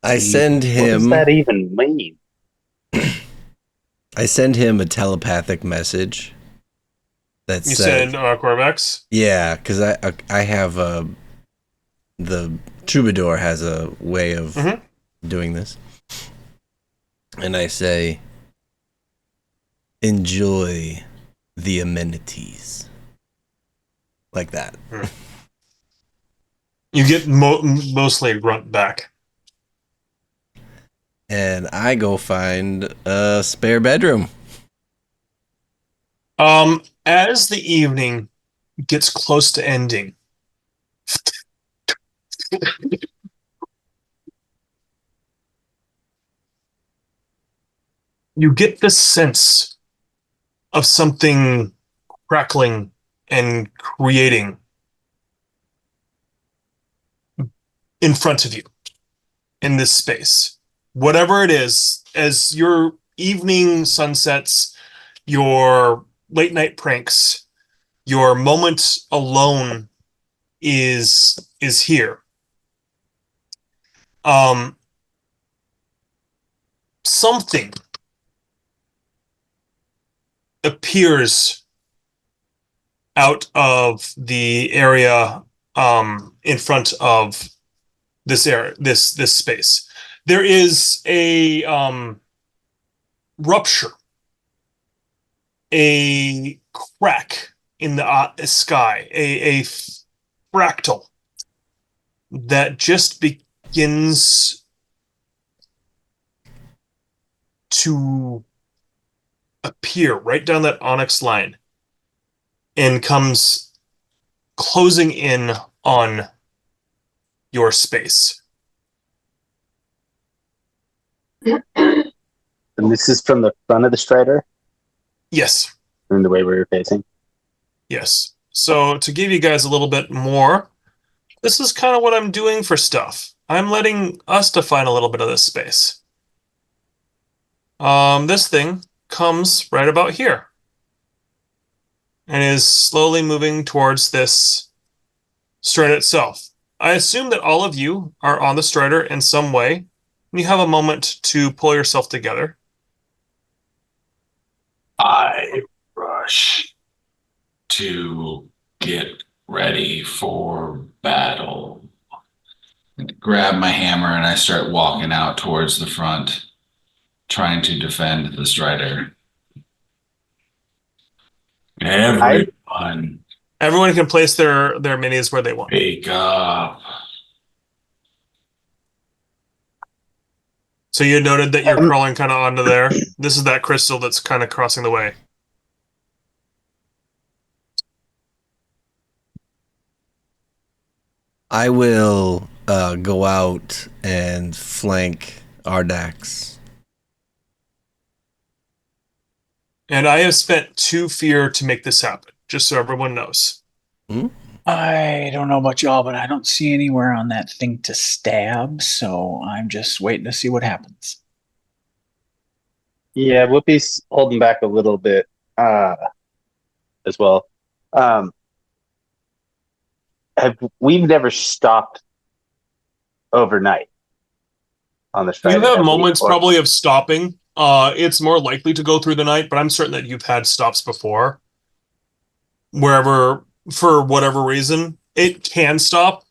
I send What does him. that even mean? I send him a telepathic message. That You says, send Corvax? yeah, because I have the troubadour has a way of doing this, and I say, enjoy the amenities, like that. You get mostly a grunt back. And I go find a spare bedroom. As the evening gets close to ending, you get this sense of something crackling and creating in front of you in this space. Whatever it is, as your evening sunsets, your late night pranks, your moment alone is here. Something appears out of the area in front of this area, this space. There is a rupture, a crack in the sky, a fractal that just begins to appear right down that onyx line and comes closing in on your space. And this is from the front of the Strider, Yes. in the way we were facing. Yes. So to give you guys a little bit more, this is kind of what I'm doing for stuff. I'm letting us define a little bit of this space. This thing comes right about here and is slowly moving towards this Strider itself. I assume that all of you are on the Strider in some way. You have a moment to pull yourself together. I rush to get ready for battle. Grab my hammer and I start walking out towards the front, trying to defend the Strider. Everyone, Everyone can place their minis where they want. wake up. So you noted that you're crawling kind of onto there. This is that crystal that's kind of crossing the way. I will go out and flank Ardax. And I have spent 2 fear to make this happen, just so everyone knows. I don't know about y'all, but I don't see anywhere on that thing to stab, so I'm just waiting to see what happens. Yeah, Whoopi's holding back a little bit as well. We've never stopped overnight on the Strider. You have moments probably of stopping. It's more likely to go through the night, but I'm certain that you've had stops before. Wherever, for whatever reason, it can stop.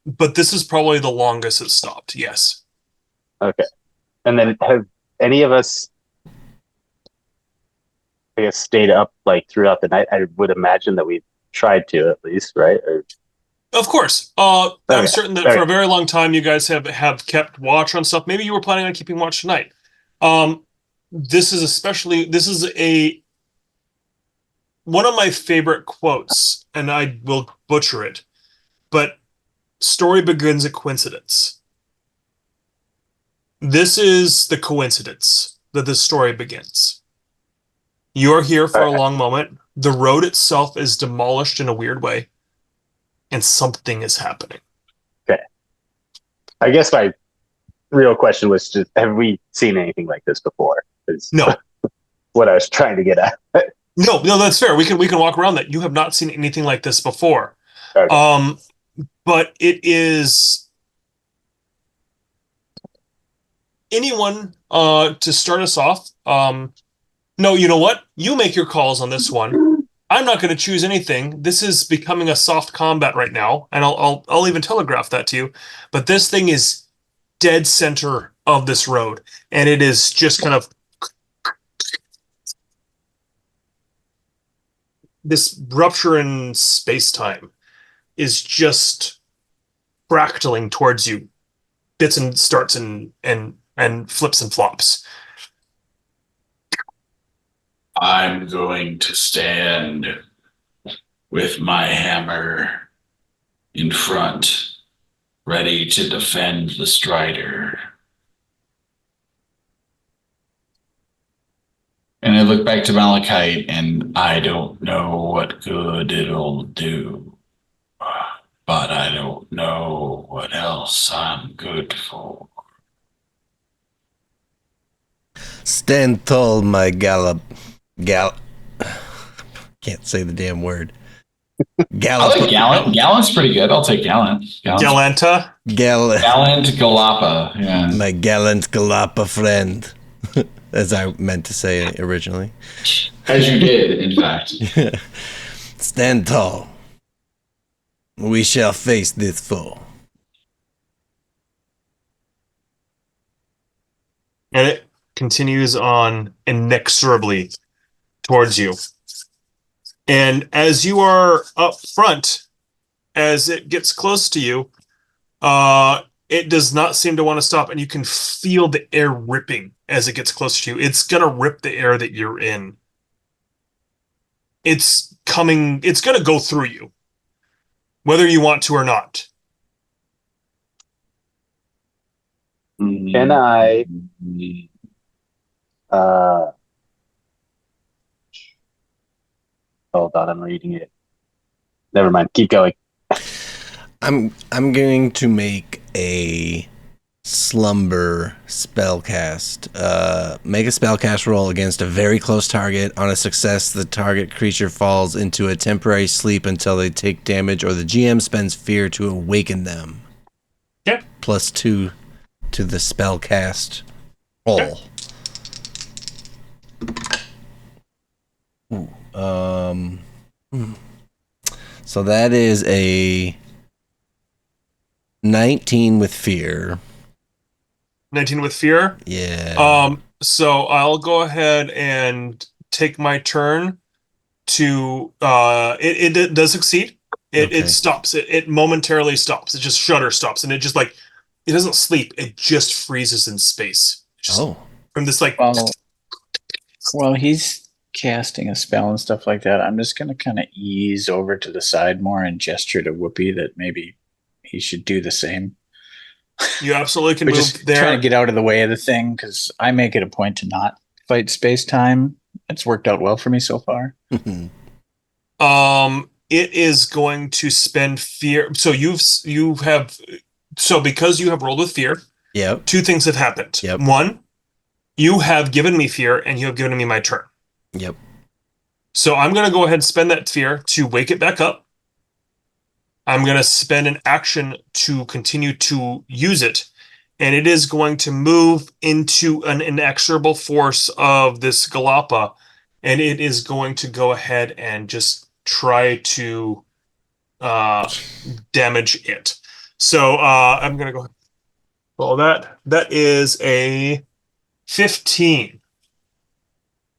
But this is probably the longest it's stopped. Yes. Okay. And then have any of us, I guess, stayed up like throughout the night? I would imagine that we've tried to, at least, right? Or Of course. I'm certain that for a very long time you guys have kept watch on stuff. Maybe you were planning on keeping watch tonight. This is one of my favorite quotes, and I will butcher it, but story begins a coincidence. This is the coincidence that the story begins. You're here for a long moment. The road itself is demolished in a weird way, and something is happening. Okay. I guess my real question was just, have we seen anything like this before? No. What I was trying to get at. No, that's fair. We can walk around that. You have not seen anything like this before. Okay. But it is anyone to start us off? No, you know what? You make your calls on this one. I'm not going to choose anything. This is becoming a soft combat right now, and I'll even telegraph that to you. But this thing is dead center of this road, and it is just kind of this rupture in space-time is just fractaling towards you, bits and starts and flips and flops. I'm going to stand with my hammer in front, ready to defend the Strider. And I look back to Malachite, and I don't know what good it'll do, but I don't know what else I'm good for. Stand tall, my Gal. Can't say the damn word. I like Gallant. Gallant's pretty good. I'll take Gallant. Galanta? Gallant Galapa, yeah. My gallant Galapa friend. As I meant to say originally. As you did, in fact. Stand tall. We shall face this foe. And it continues on inexorably towards you. And as you are up front, as it gets close to you, it does not seem to want to stop, and you can feel the air ripping as it gets closer to you. It's gonna rip the air that you're in. It's gonna go through you, whether you want to or not. Can I hold on, I'm reading it. Never mind, keep going. I'm going to make a slumber spellcast. Make a spellcast roll against a very close target. On a success, the target creature falls into a temporary sleep until they take damage, or the GM spends fear to awaken them. Yeah. +2 to the spellcast roll. So that is a 19 with fear. 19 with fear? Yeah. So I'll go ahead and take my turn to it does succeed. It stops. It momentarily stops. It just stops, and it just like it doesn't sleep. It just freezes in space. From this like Well, he's casting a spell and stuff like that. I'm just gonna kind of ease over to the side more and gesture to Whoopi that maybe he should do the same. You absolutely can We're move just there. trying to get out of the way of the thing because I make it a point to not fight space time. It's worked out well for me so far. It is going to spend fear. So because you have rolled with fear. Yep. Two things have happened. Yep. One, you have given me fear, and you have given me my turn. Yep. So I'm going to go ahead and spend that fear to wake it back up. I'm going to spend an action to continue to use it, and it is going to move into an inexorable force of this Galapa, and it is going to go ahead and just try to damage it. So I'm going to go ahead and roll that. That is a 15.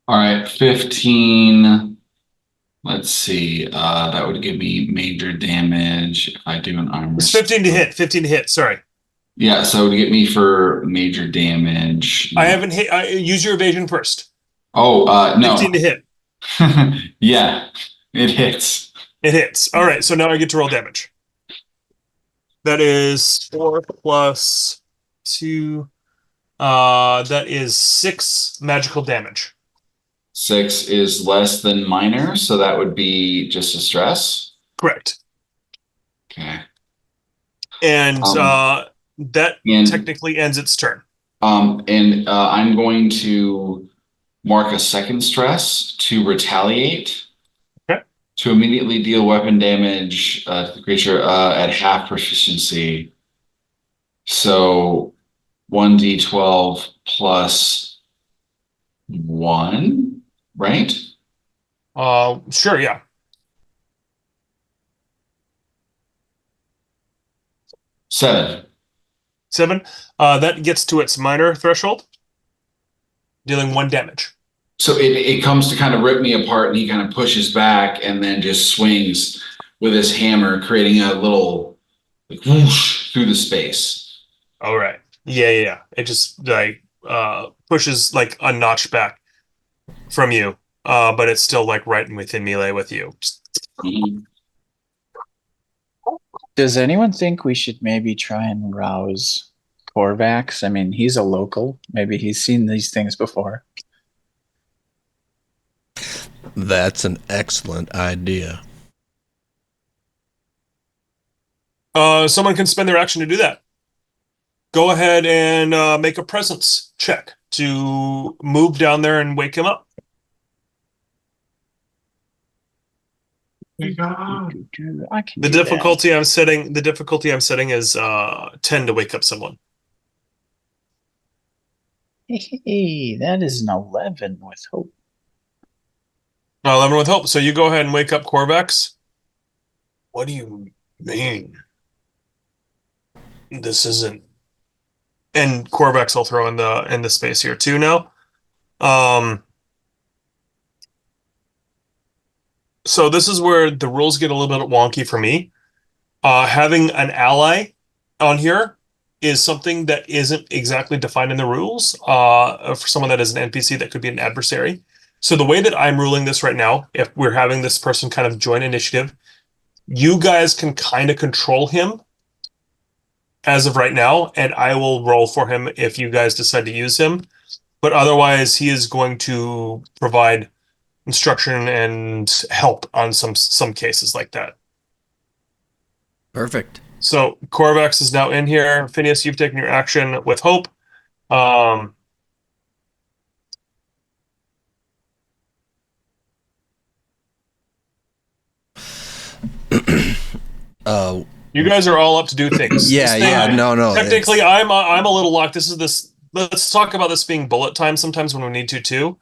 All right, 15. Let's see. That would give me major damage if I do an armor. It's 15 to hit. 15 to hit. Sorry. Yeah, so it would get me for major damage. I haven't hit. Use your evasion first. Oh, no. 15 to hit. Yeah, it hits. It hits. All right, so now I get to roll damage. That is 4 plus 2. That is 6 magical damage. 6 is less than minor, so that would be just a stress. Correct. Okay. And that technically ends its turn. And I'm going to mark a second stress to retaliate. Okay. To immediately deal weapon damage to the creature at half proficiency. So 1d12 plus 1, right? Sure, yeah. 7. 7. That gets to its minor threshold, dealing 1 damage. So it comes to kind of rip me apart, and he kind of pushes back and then just swings with his hammer, creating a little like whoosh through the space. All right. Yeah. It just like pushes like a notch back from you, but it's still like right within melee with you. Mhm. Does anyone think we should maybe try and rouse Korvax? I mean, he's a local. Maybe he's seen these things before. That's an excellent idea. Someone can spend their action to do that. Go ahead and make a presence check to move down there and wake him up. I can The do difficulty I'm setting is 10 to wake up someone. that. Hey, that is an 11 with hope. 11 with hope. So you go ahead and wake up Korvax. What do you mean? This isn't. And Korvax I'll throw in the space here too now. So this is where the rules get a little bit wonky for me. Having an ally on here is something that isn't exactly defined in the rules. For someone that is an NPC, that could be an adversary. So the way that I'm ruling this right now, if we're having this person kind of join initiative, you guys can kind of control him as of right now, and I will roll for him if you guys decide to use him. But otherwise, he is going to provide instruction and help on some cases like that. Perfect. So Korvax is now in here. Phineas, you've taken your action with hope. You guys are all up to do things. No. Technically, I'm a little locked. Let's talk about this being bullet time sometimes when we need to too.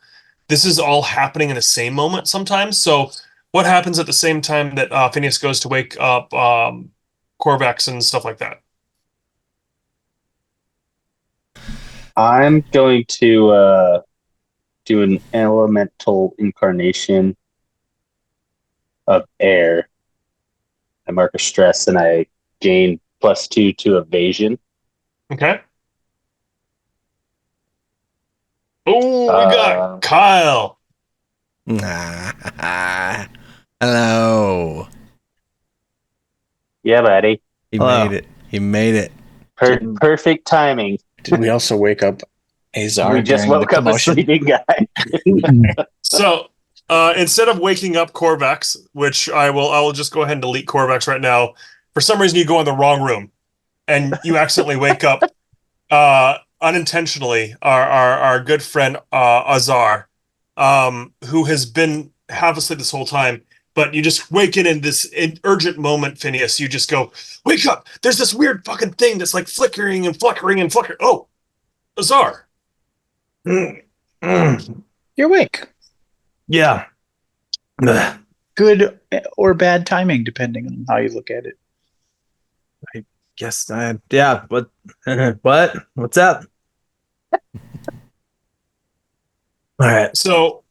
This is all happening in the same moment sometimes. So what happens at the same time that Phineas goes to wake up Korvax and stuff like that? I'm going to do an elemental incarnation of air. I mark a stress and I gain +2 to evasion. Okay. Oh, we got Kyle. Hello. Yeah, buddy. He Hello. made it. He made it. Perfect timing. Did we also wake up Azar? We just during the woke up a commotion? sleeping guy. So instead of waking up Korvax, which I will just go ahead and delete Korvax right now. For some reason, you go in the wrong room, and you accidentally wake up unintentionally our good friend Azar, who has been half asleep this whole time. But you just wake in this urgent moment, Phineas. You just go, wake up! There's this weird fucking thing that's like flickering and flickering and flickering. Oh, Azar. You're awake. Yeah. Ugh. Good or bad timing, depending on how you look at it. Guess I. Yeah. What? What? What's up? All right. So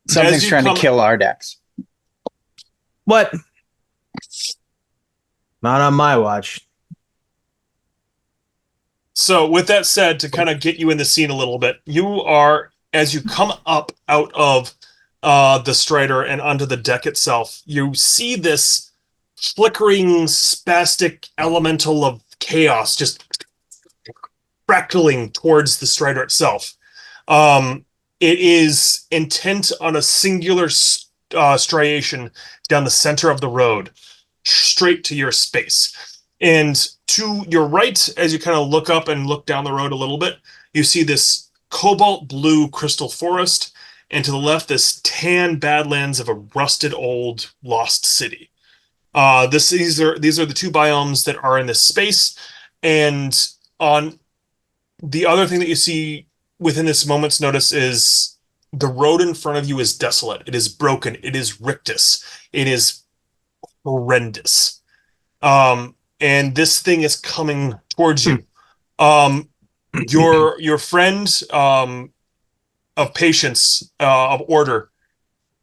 Something's trying to kill Ardax. What? Not on my watch. So with that said, to kind of get you in the scene a little bit, you are, as you come up out of the Strider and onto the deck itself, you see this flickering, spastic elemental of chaos just fractaling towards the Strider itself. It is intent on a singular striation down the center of the road, straight to your space. And to your right, as you kind of look up and look down the road a little bit, you see this cobalt blue crystal forest, and to the left, this tan badlands of a rusted old lost city. These are the two biomes that are in this space, and on the other thing that you see within this moment's notice is the road in front of you is desolate. It is broken. It is rictus. It is horrendous. And this thing is coming towards you. Your friend of patience of order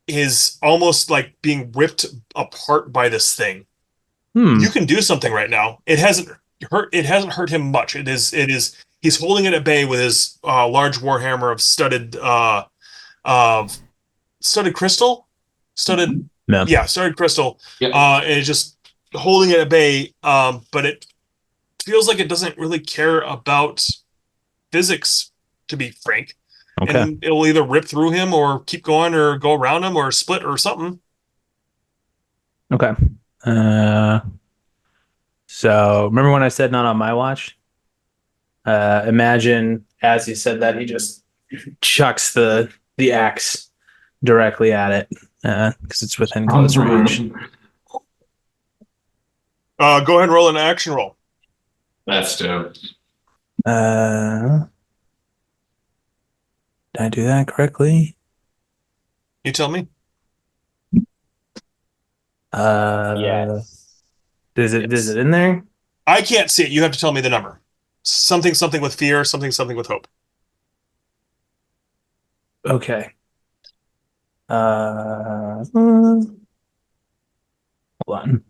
is almost like being ripped apart by this thing. You can do something right now. It hasn't hurt him much. He's holding it at bay with his large warhammer of studded crystal, studded studded crystal. Yep. And it's just holding it at bay. But it feels like it doesn't really care about physics, to be frank. Okay. And it'll either rip through him or keep going or go around him or split or something. Okay. So remember when I said not on my watch? Imagine as he said that, he just chucks the axe directly at it because it's within close range. Go ahead and roll an action roll. That's dope. Did I do that correctly? You tell me. Yes. Is it in there? I can't see it. You have to tell me the number. Something with fear, something with hope. Okay. Hold on.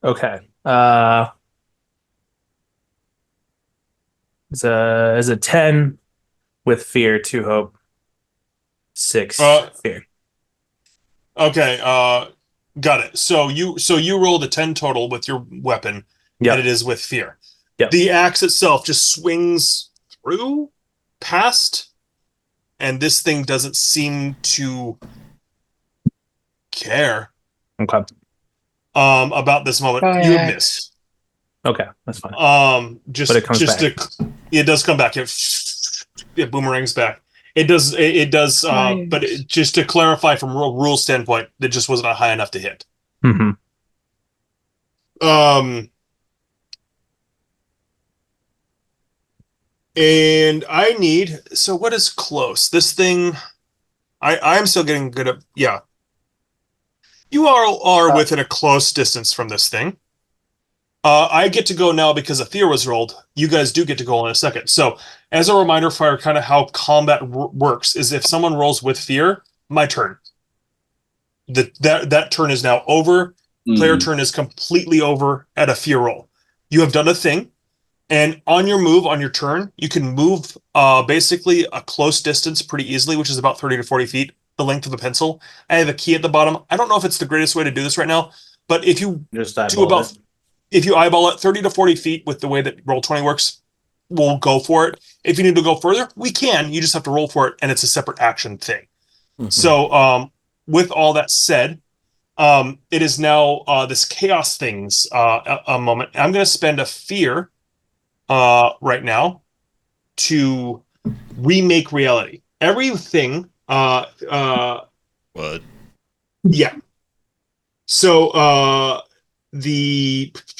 Okay. It's a 10 with fear, 2 hope, 6 fear. Okay, got it. So you rolled a 10 total with your weapon, Yep. and it is with fear. Yep. The axe itself just swings through, past, and this thing doesn't seem to care Okay. about this moment. You have missed. Okay, that's fine. Just But it comes just back. It does come back. It boomerangs back. It does. But just to clarify from a rule standpoint, it just wasn't high enough to hit. Mm-hmm. And I need. So what is close? This thing. I'm still getting good at. Yeah. You all are within a close distance from this thing. I get to go now because a fear was rolled. You guys do get to go in a second. So, as a reminder for kind of how combat works, is if someone rolls with fear, my turn. That turn is now over. Player turn is completely over at a fear roll. You have done a thing, and on your move, on your turn, you can move basically a close distance pretty easily, which is about 30 to 40 feet, the length of a pencil. I have a key at the bottom. I don't know if it's the greatest way to do this right now, but if you Just do about... If you eyeball it 30 to 40 feet with the way that Roll20 works, we'll go for it. If you need to go further, we can. You just have to roll for it, and it's a separate action thing. Mm-hmm. So with all that said, it is now this chaos things a moment. I'm going to spend a fear right now to remake reality. Everything... What? Yeah. So...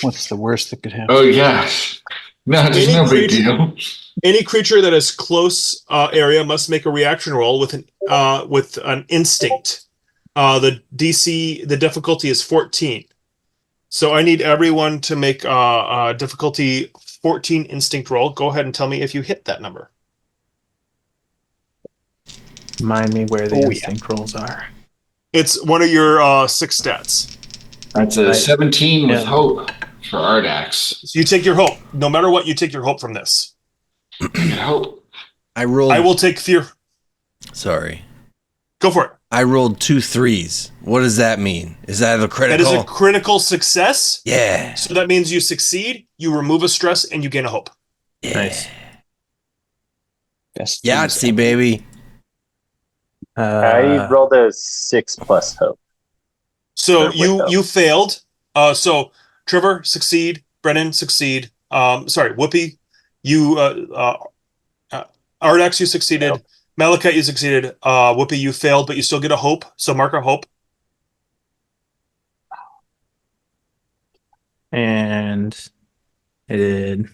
what's the worst that could happen? Oh yeah, no, there's no big deal. Any creature that is close area must make a reaction roll with an instinct. The difficulty is 14. So I need everyone to make a difficulty 14 instinct roll. Go ahead and tell me if you hit that number. Remind me where the instinct rolls are. It's one of your 6 stats. That's a 17 with hope for Ardax. So you take your hope. No matter what, you take your hope from this. Hope. I will take fear. Sorry. Go for it. I rolled 2 3s. What does that mean? Is that a critical? That is a critical success. Yeah. So that means you succeed, you remove a stress, and you gain a hope. Yeah. Nice. Best Yahtzee, baby. I rolled a 6 plus hope. So you failed. So Trevor, succeed. Brennan, succeed. Whoopi, you Ardax, you succeeded. Nope. Malachite, you succeeded. Whoopi, you failed, but you still get a hope. So mark a hope. And it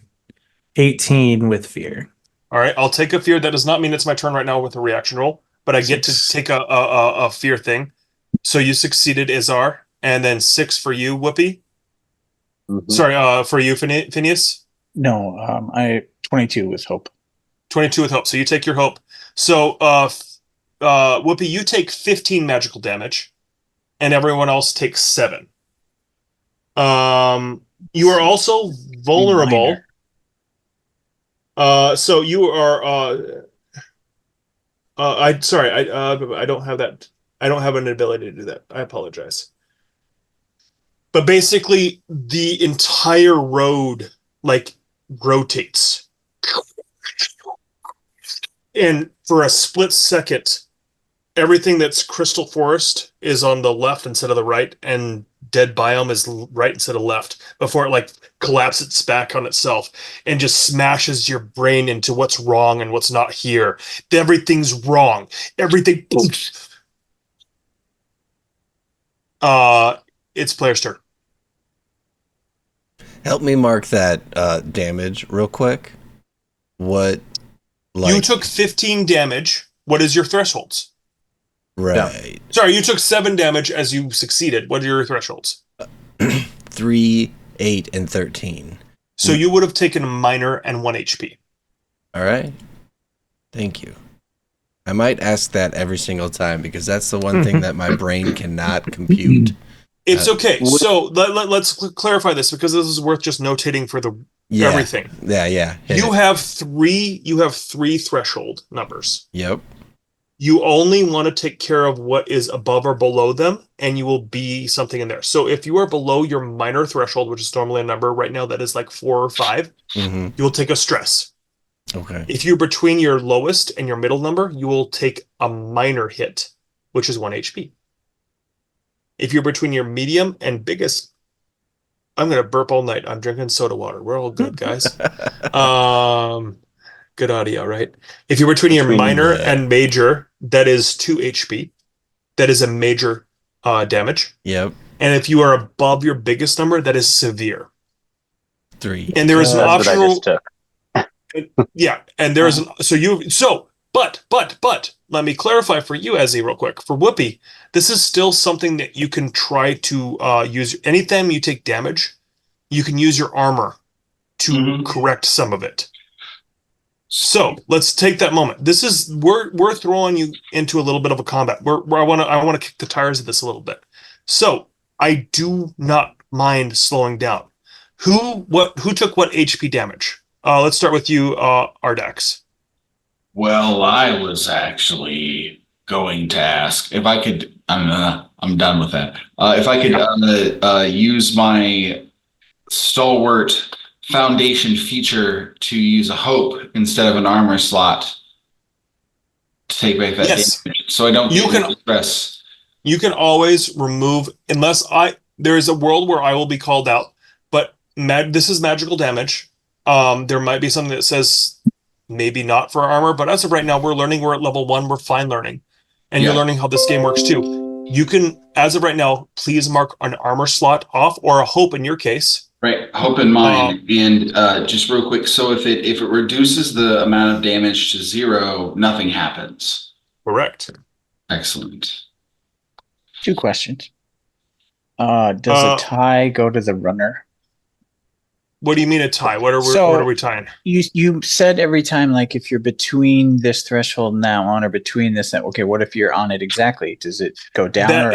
18 with fear. All right, I'll take a fear. That does not mean it's my turn right now with a reaction roll, but I get to 6. take a fear thing. So you succeeded, Izar, and then 6 for you, Whoopi. Mhm. Sorry, for you, Phineas. No, I 22 with hope. 22 with hope. So you take your hope. So, Whoopi, you take 15 magical damage, and everyone else takes 7. You are also vulnerable. So you are. I don't have that. I don't have an ability to do that. I apologize. But basically, the entire road like rotates, and for a split second, everything that's Crystal Forest is on the left instead of the right, and Dead Biome is right instead of left, before it like collapses back on itself and just smashes your brain into what's wrong and what's not here. Everything's wrong. Everything. It's player's turn. Help me mark that damage real quick. What? You took 15 damage. What is your thresholds? Right. Sorry, you took 7 damage as you succeeded. What are your thresholds? 3, 8, and 13. So you would have taken a minor and 1 HP. All right. Thank you. I might ask that every single time because that's the one thing that my brain cannot compute. It's okay. So let's clarify this because this is worth just notating for everything. Yeah. You have 3 threshold numbers. Yep. You only want to take care of what is above or below them, and you will be something in there. So if you are below your minor threshold, which is normally a number right now that is like 4 or 5, you will take a stress. Okay. If you're between your lowest and your middle number, you will take a minor hit, which is 1 HP. If you're between your medium and biggest, I'm going to burp all night. I'm drinking soda water. We're all good, guys. Good audio, right? If you're between your minor and major, that is 2 HP. That is a major damage. Yep. And if you are above your biggest number, that is severe. 3. And there is an That's what I optional. just took. Yeah, and there is but let me clarify for you, Ezzy, real quick. For Whoopi, this is still something that you can try to use. Anytime you take damage, you can use your armor to correct some of it. So let's take that moment. This is we're throwing you into a little bit of a combat. I want to kick the tires of this a little bit. So I do not mind slowing down. Who took what HP damage? Let's start with you, Ardax. Well, I was actually going to ask if I could. I'm done with that. If I could use my stalwart foundation feature to use a hope instead of an armor slot to take back that damage, so I don't get stress. You can always remove, there is a world where I will be called out, but this is magical damage. There might be something that says maybe not for armor, but as of right now, we're learning. We're at level 1. We're fine learning, and you're learning how this game works too. You can, as of right now, please mark an armor slot off or a hope in your case. Right, hope in mind, and just real quick. So if it reduces the amount of damage to 0, nothing happens. Correct. Excellent. 2 questions. Does a tie go to the runner? What do you mean a tie? What are we tying? You said every time, like, if you're between this threshold and that one, or between this and okay, what if you're on it exactly? Does it go down or up?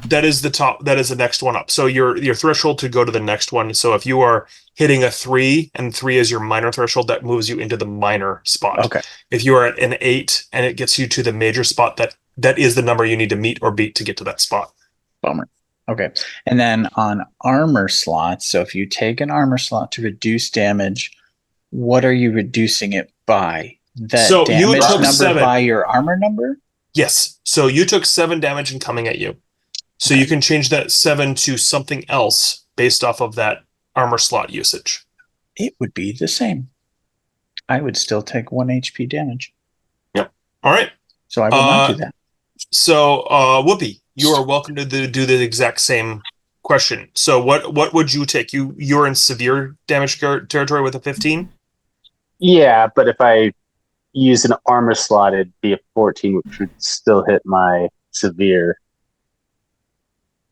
That is the top. That is the next one up. So your threshold to go to the next one. So if you are hitting a 3 and 3 is your minor threshold, that moves you into the minor spot. Okay. If you are at an 8 and it gets you to the major spot, that is the number you need to meet or beat to get to that spot. Bummer. Okay. And then on armor slots, so if you take an armor slot to reduce damage, what are you reducing it by? That so damage you took number 7 by your armor number? Yes. So you took 7 damage and coming at you. So you can change that 7 to something else based off of that armor slot usage. It would be the same. I would still take 1 HP damage. Yep. All right. So I will not do that. So Whoopi, you are welcome to do the exact same question. So what would you take? You're in severe damage territory with a 15? Yeah, but if I use an armor slot, it'd be a 14, which would still hit my severe.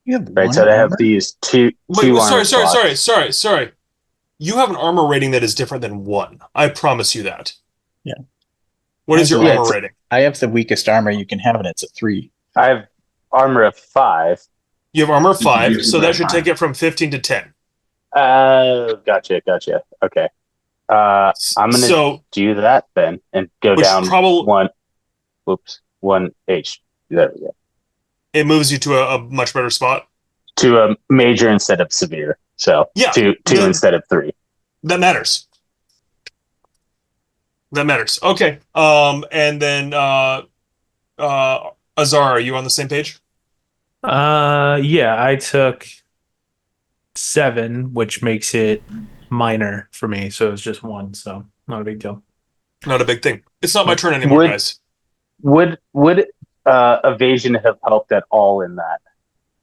You have Right, one so I have armor? to use two Wait, armor slots. sorry. You have an armor rating that is different than 1. I promise you that. Yeah. What is your Yeah, armor rating? I have the weakest armor you can have, and it's a 3. I have armor of 5. You have armor 5, You're so that should fine. take it from 15 to 10. Gotcha. Okay. I'm gonna So, do that then and go which down probably 1 H. There we go. it moves you to a much better spot. To a major instead of severe. So Yeah, two then- instead of 3. That matters. Okay. And then Azar, are you on the same page? Yeah, I took 7, which makes it minor for me. So it's just 1, so not a big deal. Not a big thing. It's not my turn anymore, Would- guys. Would evasion have helped at all in that?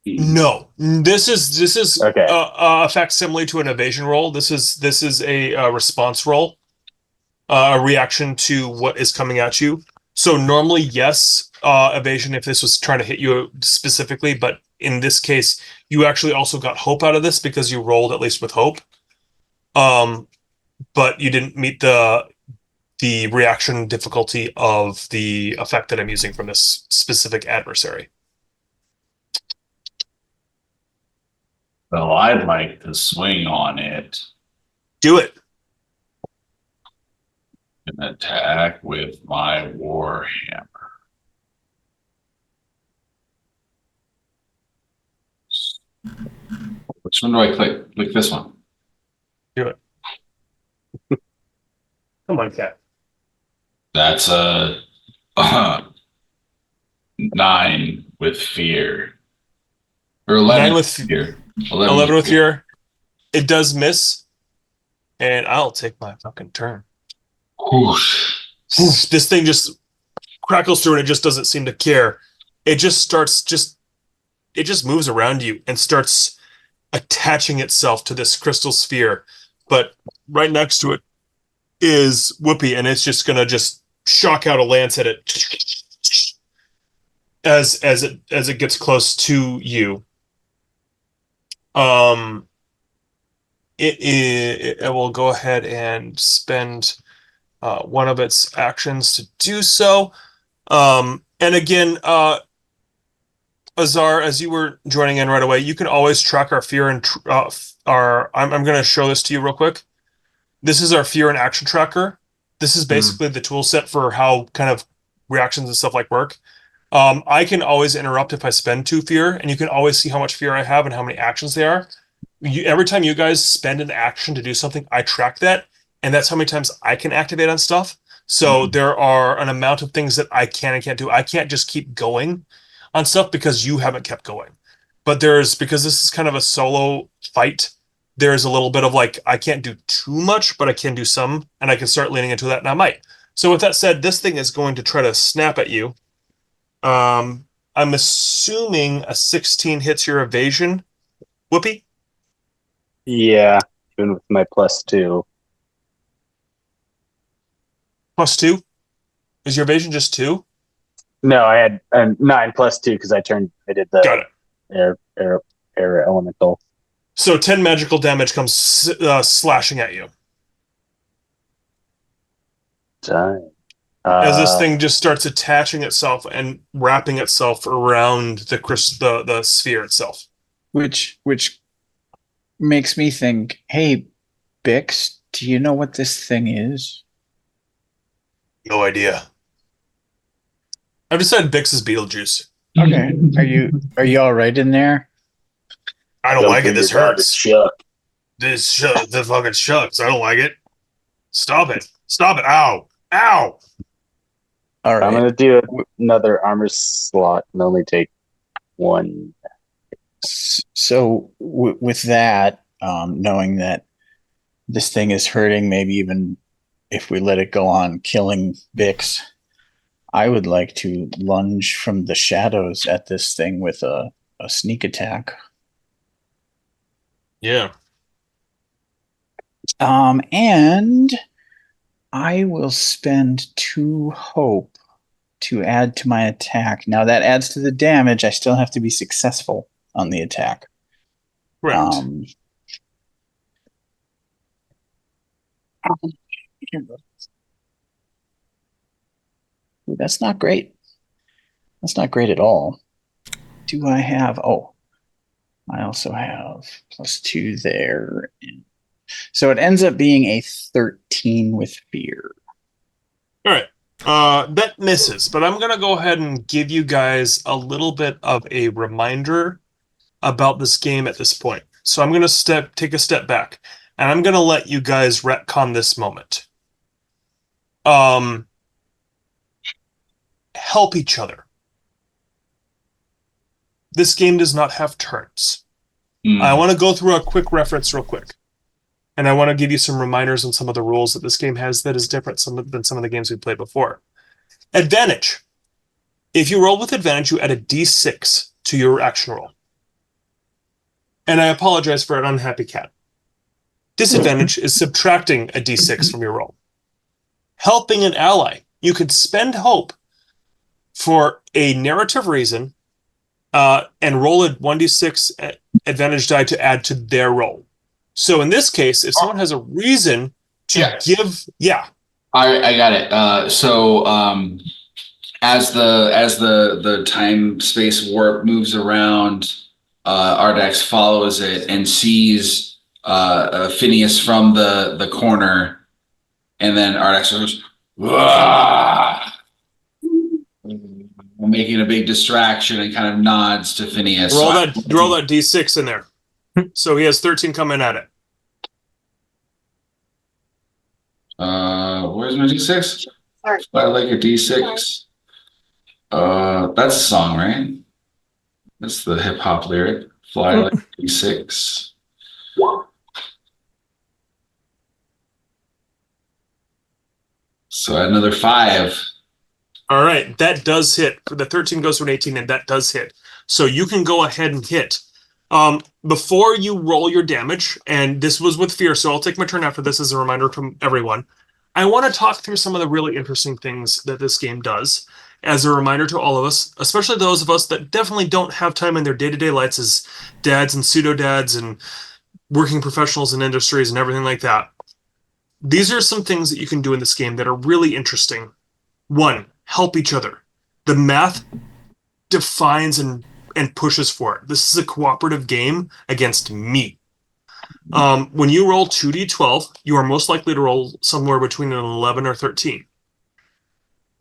No, this is Okay. a facsimile to an evasion roll. This is a response roll, a reaction to what is coming at you. So normally, yes, evasion if this was trying to hit you specifically, but in this case, you actually also got hope out of this because you rolled at least with hope. But you didn't meet the reaction difficulty of the effect that I'm using from this specific adversary. Well, I'd like to swing on it Do it. and attack with my warhammer. Which one do I click? Click this one. Do it. Come on, cat. That's a 9 with fear. Or 11 9 with fear. 11 with fear. It does miss. And I'll take my fucking turn. Whoosh. Oof, this thing just crackles through and it just doesn't seem to care. It just moves around you and starts attaching itself to this crystal sphere. But right next to it is Whoopi, and it's just gonna just shock out a lance at it as it gets close to you. It will go ahead and spend one of its actions to do so. And again, Azar, as you were joining in right away, you can always track our fear and I'm going to show this to you real quick. This is our fear and action tracker. This is basically the tool set for how kind of reactions and stuff like work. I can always interrupt if I spend 2 fear, and you can always see how much fear I have and how many actions they are. Every time you guys spend an action to do something, I track that, and that's how many times I can activate on stuff. So there are an amount of things that I can and can't do. I can't just keep going on stuff because you haven't kept going. But because this is kind of a solo fight, there's a little bit of like, I can't do too much, but I can do some, and I can start leaning into that, and I might. So with that said, this thing is going to try to snap at you. I'm assuming a 16 hits your evasion. Whoopi? Yeah, even with my +2. +2? Is your evasion just 2? No, I had 9 +2 because I did the Got it. air elemental. So 10 magical damage comes slashing at you. Dang. As this thing just starts attaching itself and wrapping itself around the sphere itself. Which makes me think, hey, Bix, do you know what this thing is? No idea. I've decided Bix is Beetlejuice. Okay. Are you all right in there? I don't like it. This hurts. Chuck. The fucking shucks. I don't like it. Stop it. Ow. Ow. All I'm right. gonna do another armor slot and only take 1. So with that, knowing that this thing is hurting, maybe even if we let it go on killing Bix, I would like to lunge from the shadows at this thing with a sneak attack. Yeah. And I will spend 2 hope to add to my attack. Now that adds to the damage. I still have to be successful on the attack. Correct. Ooh, that's not great. That's not great at all. Do I have? Oh, I also have +2 there. So it ends up being a 13 with fear. All right. That misses, but I'm going to go ahead and give you guys a little bit of a reminder about this game at this point. So I'm going to take a step back, and I'm going to let you guys retcon this moment. Help each other. This game does not have turns. I want to go through a quick reference real quick. And I want to give you some reminders on some of the rules that this game has that is different than some of the games we played before. Advantage. If you roll with advantage, you add a d6 to your action roll. And I apologize for an unhappy cat. Disadvantage is subtracting a d6 from your roll. Helping an ally. You could spend hope for a narrative reason and roll a 1d6 advantage die to add to their roll. So in this case, if someone has a reason to give, I got it. As the time space warp moves around, Ardax follows it and sees Phineas from the corner, and then Ardax goes, "Wah!" making a big distraction and kind of nods to Phineas. Roll that d6 in there. So he has 13 coming at it. Where's my d6? I like a d6. That's a song, right? That's the hip hop lyric. Fly like a d6. So another 5. All right, that does hit. The 13 goes to an 18, and that does hit. So you can go ahead and hit. Before you roll your damage, and this was with fear, so I'll take my turn after this as a reminder to everyone. I want to talk through some of the really interesting things that this game does as a reminder to all of us, especially those of us that definitely don't have time in their day-to-day lives as dads and pseudo-dads and working professionals in industries and everything like that. These are some things that you can do in this game that are really interesting. 1, help each other. The math defines and pushes for it. This is a cooperative game against me. When you roll 2d12, you are most likely to roll somewhere between an 11 or 13.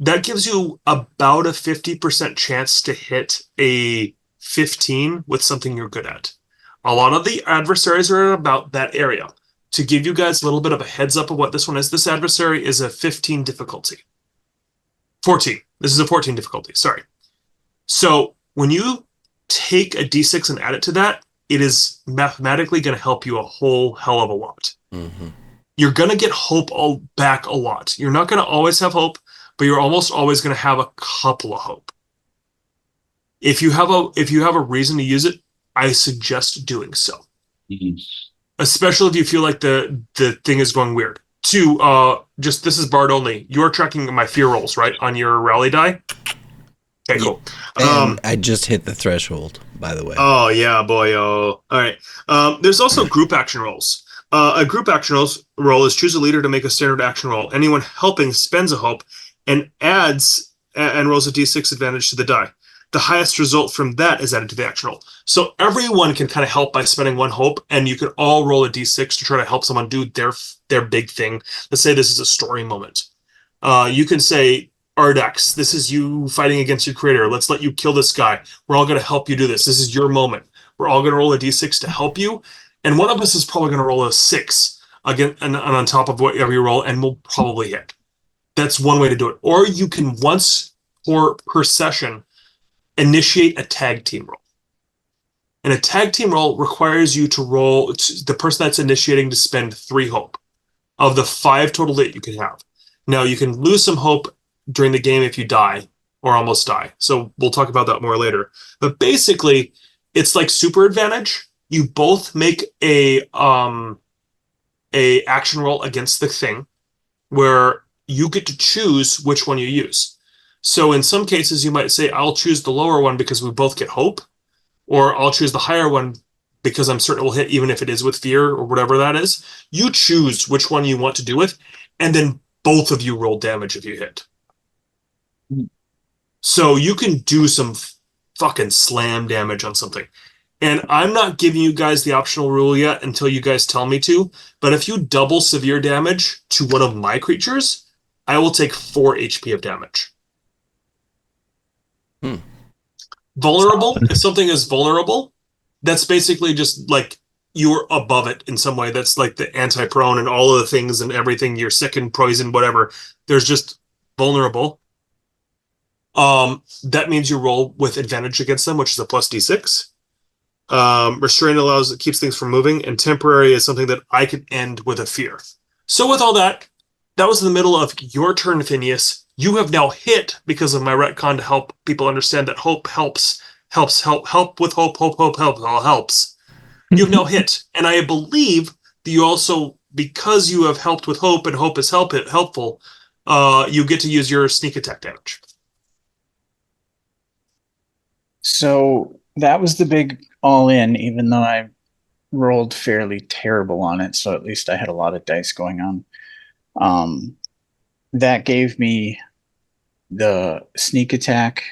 That gives you about a 50% chance to hit a 15 with something you're good at. A lot of the adversaries are about that area. To give you guys a little bit of a heads up of what this one is, this adversary is a 15 difficulty. 14. This is a 14 difficulty, sorry. So when you take a d6 and add it to that, it is mathematically going to help you a whole hell of a lot. Mm-hmm. You're going to get hope back a lot. You're not going to always have hope, but you're almost always going to have a couple of hope. If you have a reason to use it, I suggest doing so. Mm-hmm. Especially if you feel like the thing is going weird. 2, this is Bard only. You're tracking my fear rolls, right, on your rally die? Okay, cool. And I just hit the threshold, by the way. Oh, yeah, boy. Oh. All right. There's also group action rolls. A group action roll is choose a leader to make a standard action roll. Anyone helping spends a hope and adds and rolls a d6 advantage to the die. The highest result from that is added to the action roll. So everyone can kind of help by spending 1 hope, and you can all roll a d6 to try to help someone do their big thing. Let's say this is a story moment. You can say, Ardax, this is you fighting against your creator. Let's let you kill this guy. We're all going to help you do this. This is your moment. We're all going to roll a d6 to help you. And one of us is probably going to roll a 6 again, and on top of whatever you roll, and we'll probably hit. That's one way to do it. Or you can once per session initiate a tag team roll. And a tag team roll requires you to roll, the person that's initiating to spend 3 hope of the 5 total that you can have. Now, you can lose some hope during the game if you die or almost die. So we'll talk about that more later. But basically, it's like super advantage. You both make a action roll against the thing. where you get to choose which one you use. So in some cases, you might say, I'll choose the lower one because we both get hope, or I'll choose the higher one because I'm certain it will hit even if it is with fear or whatever that is. You choose which one you want to do it, and then both of you roll damage if you hit. So you can do some fucking slam damage on something. And I'm not giving you guys the optional rule yet until you guys tell me to, but if you double severe damage to one of my creatures, I will take 4 HP of damage. Vulnerable, if something is vulnerable, that's basically just like you're above it in some way. That's like the anti-prone and all of the things and everything. You're sick and poison, whatever. There's just vulnerable. That means you roll with advantage against them, which is a plus d6. Restraint keeps things from moving, and temporary is something that I can end with a fear. So with all that, that was in the middle of your turn, Phineas. You have now hit because of my retcon to help people understand that hope helps with hope all helps. You've now hit, and I believe that you also, because you have helped with hope and hope is helpful, you get to use your sneak attack damage. So that was the big all in, even though I rolled fairly terrible on it. So at least I had a lot of dice going on. That gave me the sneak attack,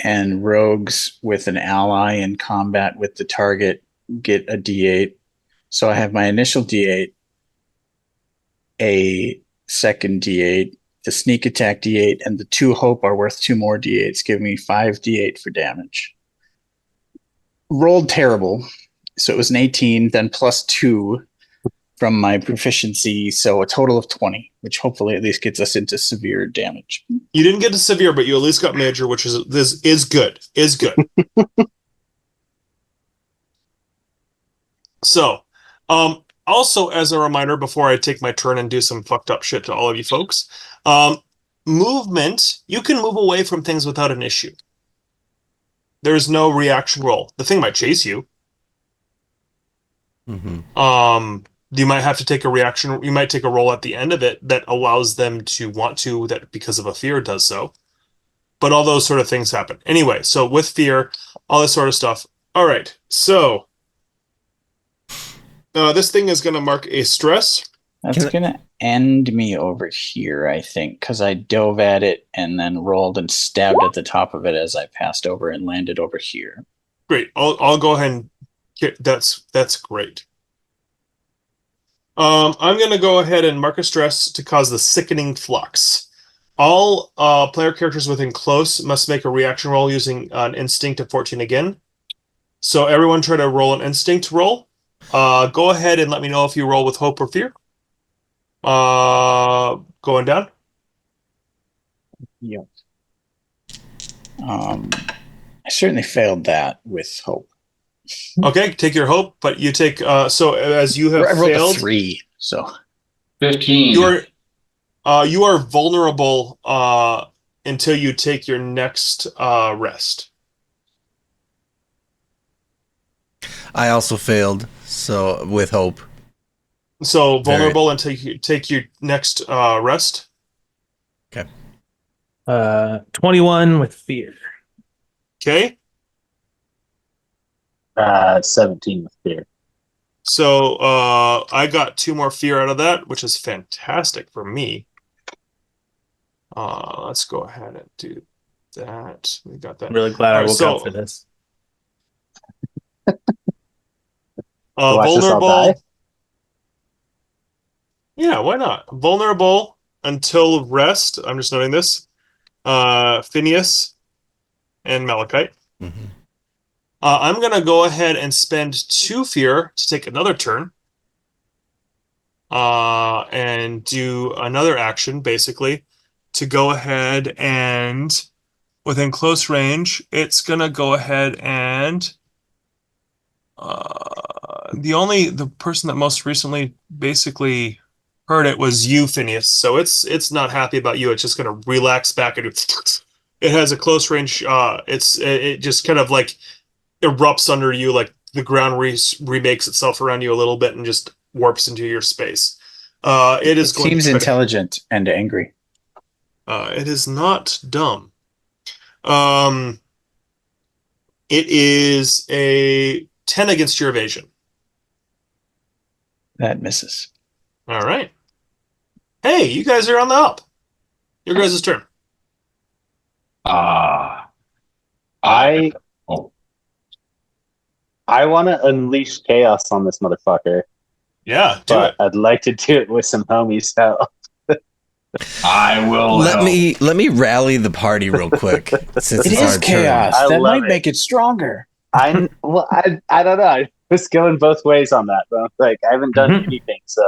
and rogues with an ally in combat with the target get a d8. So I have my initial d8, a second d8, the sneak attack d8, and the 2 hope are worth 2 more d8s, give me 5 d8 for damage. Rolled terrible, so it was an 18, then plus 2 from my proficiency, so a total of 20, which hopefully at least gets us into severe damage. You didn't get to severe, but you at least got major, which is good. Is good. So, also as a reminder, before I take my turn and do some fucked up shit to all of you folks, movement, you can move away from things without an issue. There's no reaction roll. The thing might chase you. You might have to take a reaction. You might take a roll at the end of it that allows them to want to, that because of a fear does so. But all those sort of things happen. Anyway, so with fear, all this sort of stuff. All right, so this thing is going to mark a stress. That's going to end me over here, I think, because I dove at it and then rolled and stabbed at the top of it as I passed over and landed over here. Great. I'll go ahead and get, that's great. I'm going to go ahead and mark a stress to cause the sickening flux. All player characters within close must make a reaction roll using an instinct of 14 again. So everyone try to roll an instinct roll. Go ahead and let me know if you roll with hope or fear. Going down. Yep. I certainly failed that with hope. Okay, take your hope, but you take so as you have I rolled failed, a 3, so 15. you are vulnerable until you take your next rest. I also failed, so with hope. So vulnerable until you take your next rest. Okay. 21 with fear. Okay. 17 with fear. So I got 2 more fear out of that, which is fantastic for me. Let's go ahead and do that. We got that. I'm really glad I Alright, woke up for this. Watch us all Vulnerable. die? Yeah, why not? Vulnerable until rest. I'm just noting this. Phineas and Malachite. Mm-hmm. I'm going to go ahead and spend 2 fear to take another turn. And do another action, basically, to go ahead and, within close range, it's going to go ahead and the person that most recently basically heard it was you, Phineas. So it's not happy about you. It's just going to relax back and it has a close range. It just kind of like erupts under you, like the ground remakes itself around you a little bit and just warps into your space. It is going Seems to try intelligent and angry. it is not dumb. It is a 10 against your evasion. That misses. All right. Hey, you guys are on the up. Your guys' turn. I Oh, I want to unleash chaos on this motherfucker, Yeah, do but it. I'd like to do it with some homies. So I will Let help. me rally the party real quick since It it's is our chaos. I That love might it. make it stronger. I don't know. I was going both ways on that, but like I haven't done anything, so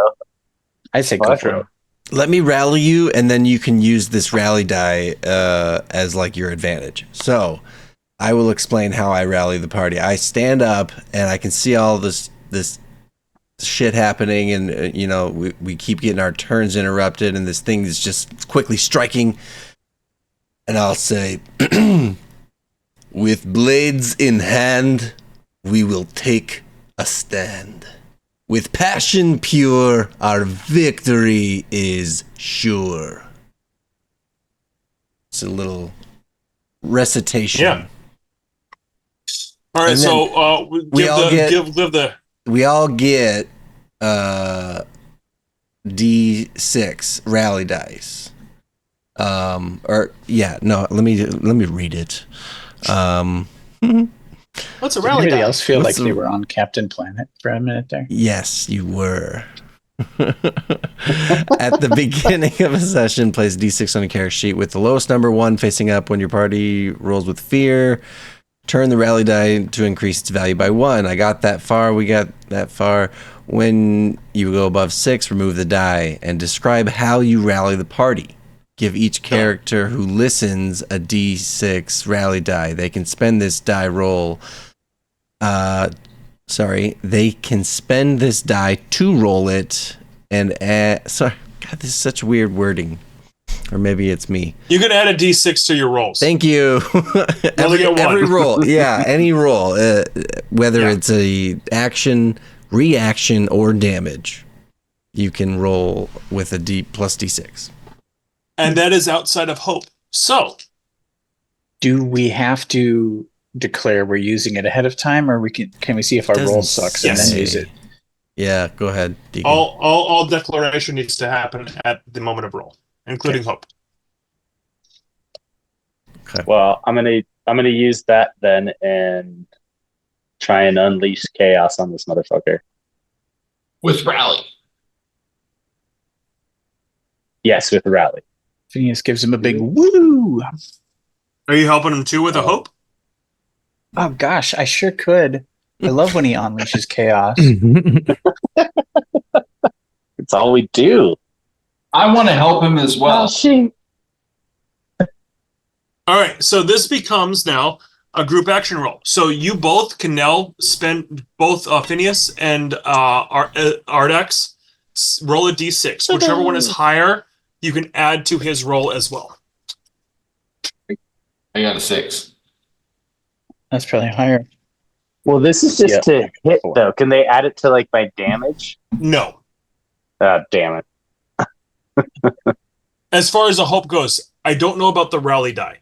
I say go fuck for it. it. Let me rally you, and then you can use this rally die as like your advantage. So, I will explain how I rally the party. I stand up, and I can see all this shit happening, and we keep getting our turns interrupted, and this thing is just quickly striking. And I'll say, with blades in hand, we will take a stand. With passion pure, our victory is sure. It's a little recitation. Yeah. All right, And so we all get- give the We all get D6 rally dice. Let me read it. what's a Did rally anybody die? else feel What's like they the- were on Captain Planet for a minute there? Yes, you were. At the beginning of a session, place D6 on a character sheet with the lowest number 1 facing up. When your party rolls with fear, turn the rally die to increase its value by 1. I got that far. We got that far. When you go above 6, remove the die and describe how you rally the party. Give each character who listens a D6 rally die. They can spend this die roll. They can spend this die to roll it and add. Sorry, God, this is such weird wording. Or maybe it's me. You can add a D6 to your rolls. Thank you. only get one. Every roll, yeah, any roll, whether Yeah. it's a action, reaction, or damage, you can roll with a D plus D6. And that is outside of hope. So, Do we have to declare we're using it ahead of time, or can we see if our roll Doesn't sucks and then say. use it? Yeah, go ahead, Deacon. all declaration needs to happen at the moment of roll, including hope. Well, I'm gonna use that then and try and unleash chaos on this motherfucker. With rally. Yes, with rally. Phineas gives him a big woo. Are you helping him too with a hope? Oh gosh, I sure could. I love when he unleashes chaos. It's all we do. I want to help him as well. All right, so this becomes now a group action roll. So you both can now spend both Phineas and Ardax roll a d6. Whichever one is higher, you can add to his roll as well. I got a 6. That's probably higher. Well, this is just to hit though. Can they add it to like my damage? No. Damn it. As far as the hope goes, I don't know about the rally die.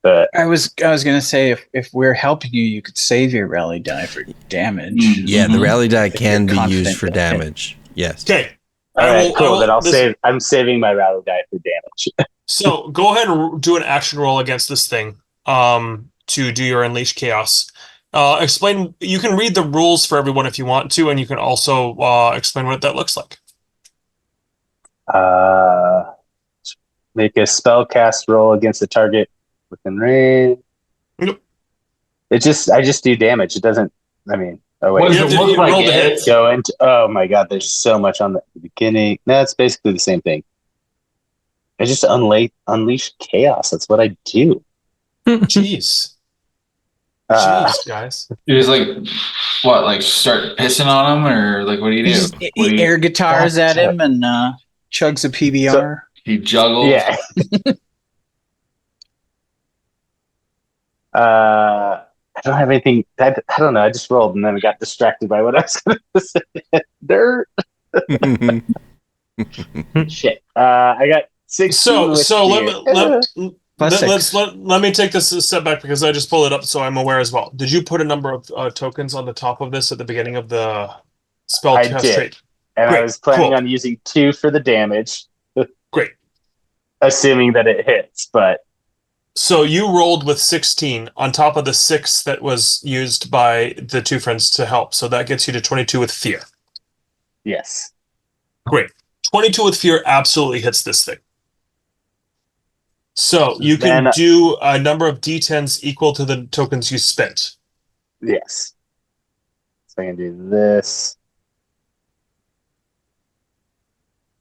But I was gonna say if we're helping you, you could save your rally die for damage. Yeah, the rally die If can you're be confident used for that- damage. Yes. Okay. all right, cool. Then this- I'm saving my rally die for damage. So go ahead and do an action roll against this thing to do your Unleash Chaos. Explain. You can read the rules for everyone if you want to, and you can also explain what that looks like. Make a spell cast roll against the target within range. Yep. I just do damage. It doesn't. I mean, oh What wait. does You it have to look like, roll the Ed? hits. Go into. Oh my god, there's so much on the beginning. No, it's basically the same thing. I just unleash chaos. That's what I do. Jeez. Jeez, guys. You just like, what, like start pissing on him? Or like, what do you He do? just What do you- air guitars at him and chugs a PBR. he juggles? Yeah. I don't have anything. I don't know. I just rolled and then I got distracted by what I was going to say. Dirt. Shit. I got 16. So Plus let me take this a step back because I just pulled it up so I'm aware as well. Did you put a number of tokens on the top of this at the beginning of the spell I cast did. trait? And Great, I was planning cool. on using 2 for the damage, Great. assuming that it hits, but So you rolled with 16 on top of the 6 that was used by the 2 friends to help. So that gets you to 22 with fear. yes. Great. 22 with fear absolutely hits this thing. So you can Then- do a number of d10s equal to the tokens you spent. Yes. So I can do this.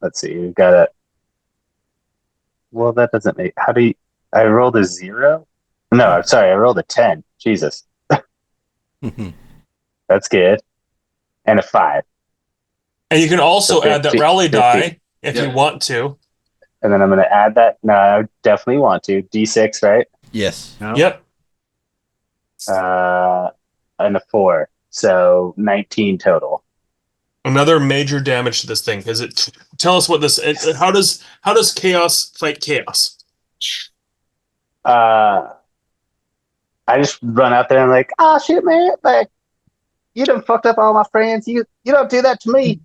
Let's see. We've got a. Well, that doesn't make. How do you. I rolled a 0? No, I'm sorry. I rolled a 10. Jesus. That's good. And a 5. And you can also So add that 15, rally 15. die if you Yep. want to. And then I'm going to add that. No, I definitely want to. D6, right? Yes. Yep. And a 4. So 19 total. Another major damage to this thing. Is it? Tell us what this. How does chaos fight chaos? I just run out there and like, oh shit, man, like you done fucked up all my friends. You don't do that to me.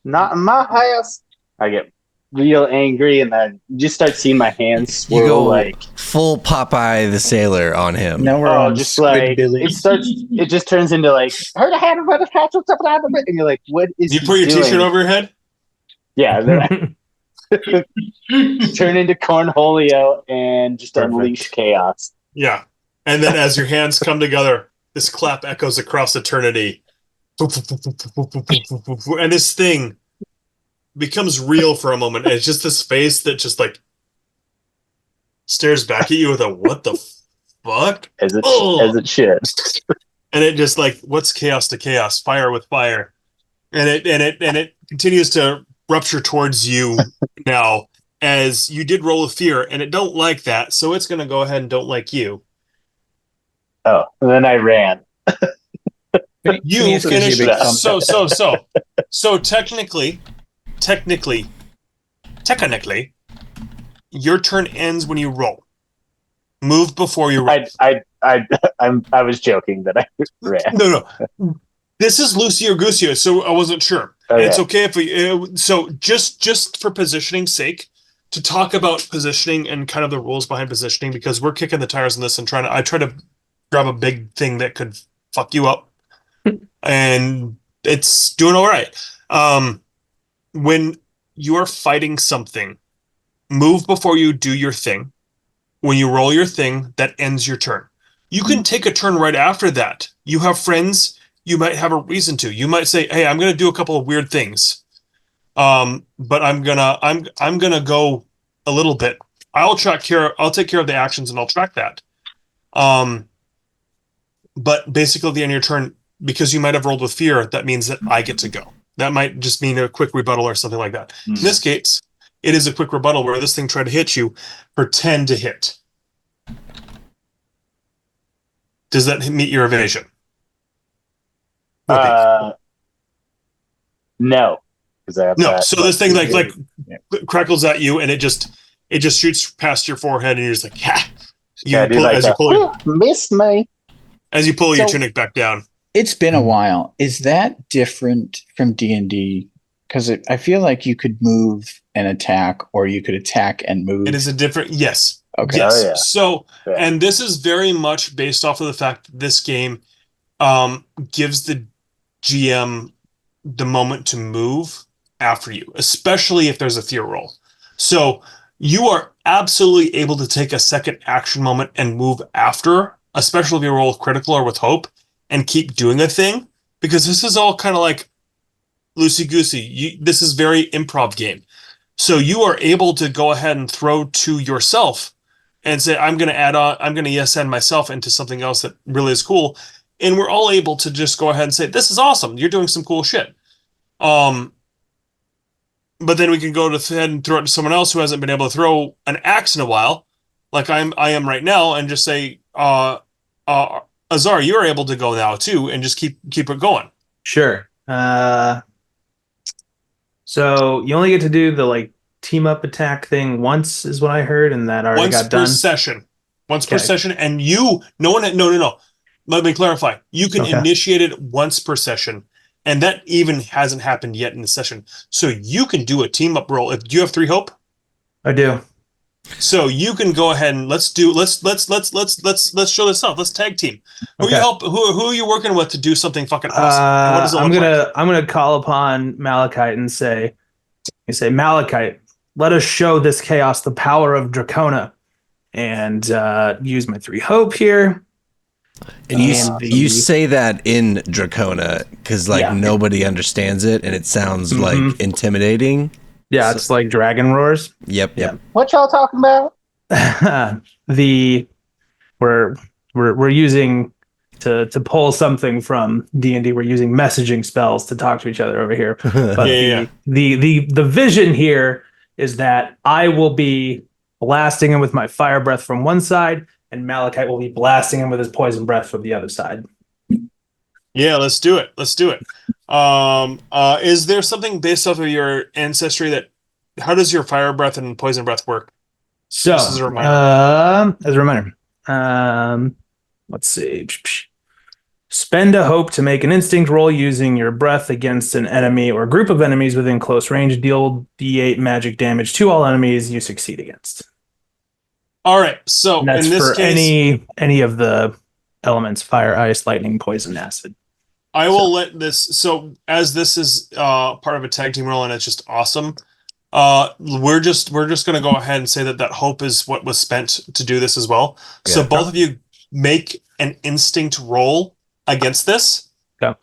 Not in my house. I get real angry and I just start seeing my hands You swirl go like full Popeye the Sailor on him. now we're on just like Squidbillies. it just turns into like hurt a hand about the patch what's up and you're like, what is You he put your doing? t-shirt over your head? Yeah, then I turn into Cornholio and just Perfect. unleash chaos. Yeah. And then as your hands come together, this clap echoes across eternity. And this thing becomes real for a moment. And it's just this face that just like stares back at you with a what the fuck? As it Oh! as it should. And it just like, what's chaos to chaos? Fire with fire. And it continues to rupture towards you now as you did roll a fear and it don't like that. So it's going to go ahead and don't like you. Oh, and then I ran. You finished big that. thumbs So technically, your turn ends when you roll. Move before you roll. I was joking that I ran. No. This is Lucy or Goosey, so I wasn't sure. Okay. It's okay if we. So just for positioning's sake, to talk about positioning and kind of the rules behind positioning, because we're kicking the tires on this and I try to grab a big thing that could fuck you up, and it's doing all right. When you are fighting something, move before you do your thing. When you roll your thing, that ends your turn. You can take a turn right after that. You have friends. You might have a reason to. You might say, "Hey, I'm going to do a couple of weird things, but I'm gonna go a little bit. I'll take care of the actions and I'll track that." But basically, at the end of your turn, because you might have rolled with fear, that means that I get to go. That might just mean a quick rebuttal or something like that. In this case, it is a quick rebuttal where this thing tried to hit you for 10 to hit. Does that meet your evasion? No, because I have No. that. So this thing like crackles at you, and it just shoots past your forehead, and you're just like, "Ha!" Missed me. As you pull your So- tunic back down. It's been a while. Is that different from D&D? Because I feel like you could move and attack, or you could attack and move. It is a different. Yes. Okay. Yes. Oh, yeah. So, Yeah. and this is very much based off of the fact that this game gives the GM the moment to move after you, especially if there's a fear roll. So you are absolutely able to take a second action moment and move after, especially if you roll with critical or with hope, and keep doing a thing, because this is all kind of like loosey-goosey. This is very improv game. So you are able to go ahead and throw to yourself and say, I'm going to yes and myself into something else that really is cool. And we're all able to just go ahead and say, this is awesome. You're doing some cool shit. But then we can go ahead and throw it to someone else who hasn't been able to throw an axe in a while, like I am right now, and just say, Azar, you're able to go now too, and just keep it going. Sure. So you only get to do the like team up attack thing once, is what I heard, and that already Once got per done. session. Once per Okay. session, and no. Let me clarify. You can Okay. initiate it once per session, and that even hasn't happened yet in the session. So you can do a team up roll. Do you have 3 hope? I do. So you can go ahead and let's show this off. Let's tag team. Okay. Who are you working with to do something fucking awesome? And what does it look like? I'm gonna call upon Malachite and say, Malachite, let us show this chaos the power of Dracona, and use my 3 hope here. And you say that in Dracona because like nobody understands it and it sounds like intimidating. Yeah, it's like dragon roars. Yep. What y'all talking about? We're using to pull something from D&D. We're using messaging spells to talk to each other over here. But the vision here is that I will be blasting him with my fire breath from one side, and Malachite will be blasting him with his poison breath from the other side. Yeah, let's do it. Is there something based off of your ancestry how does your fire breath and poison breath work? So, as a reminder. Let's see. Spend a hope to make an instinct roll using your breath against an enemy or group of enemies within close range. Deal D8 magic damage to all enemies you succeed against. All right. So and that's in this for case, any of the elements: fire, ice, lightning, poison, acid. I will let this. So as this is part of a tag team role and it's just awesome. We're just going to go ahead and say that hope is what was spent to do this as well. Yeah. So both of you make an instinct roll against this. Okay.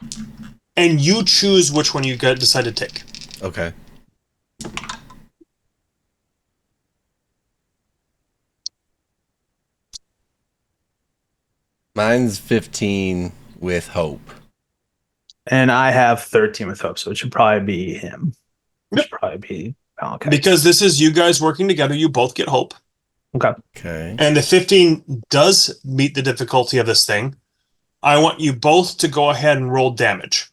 And you choose which one you decide to take. Okay. Mine's 15 with hope. And I have 13 with hope, so it should probably be him. It should probably be Malachi. Because this is you guys working together, you both get hope. Okay. And the 15 does meet the difficulty of this thing. I want you both to go ahead and roll damage.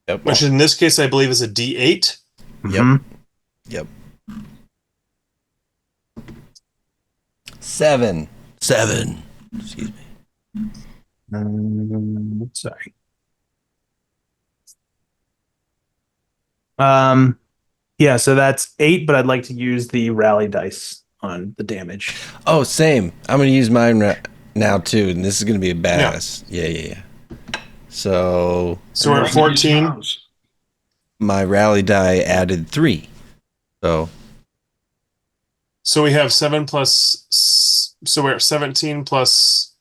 Yep. Which in this case I believe is a D8. Yep. 7. Excuse me. Sorry. Yeah, so that's 8, but I'd like to use the rally dice on the damage. Oh, same. I'm going to use mine now too, and this is going to be a badass. Yeah. So we're at 14. My rally die added 3. So we have 7 plus. So we're at 17 plus.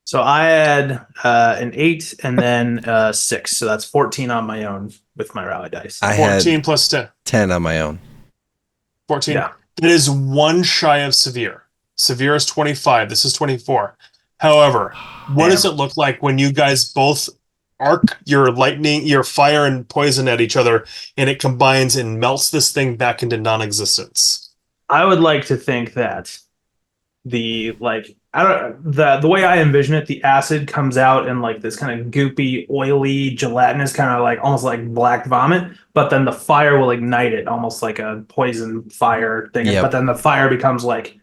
So I had an 8 and then 6. So that's 14 on my own with my rally dice. I 14 had plus 10. 10 on my own. 14. Yeah. It is 1 shy of severe. Severe is 25. This is 24. However, what does it look like when you guys both arc your lightning, your fire and poison at each other, and it combines and melts this thing back into non-existence? I would like to think that the way I envision it, the acid comes out in like this kind of goopy, oily, gelatinous kind of like almost like black vomit, but then the fire will ignite it almost like a poison fire thing. Yep. But then the fire becomes like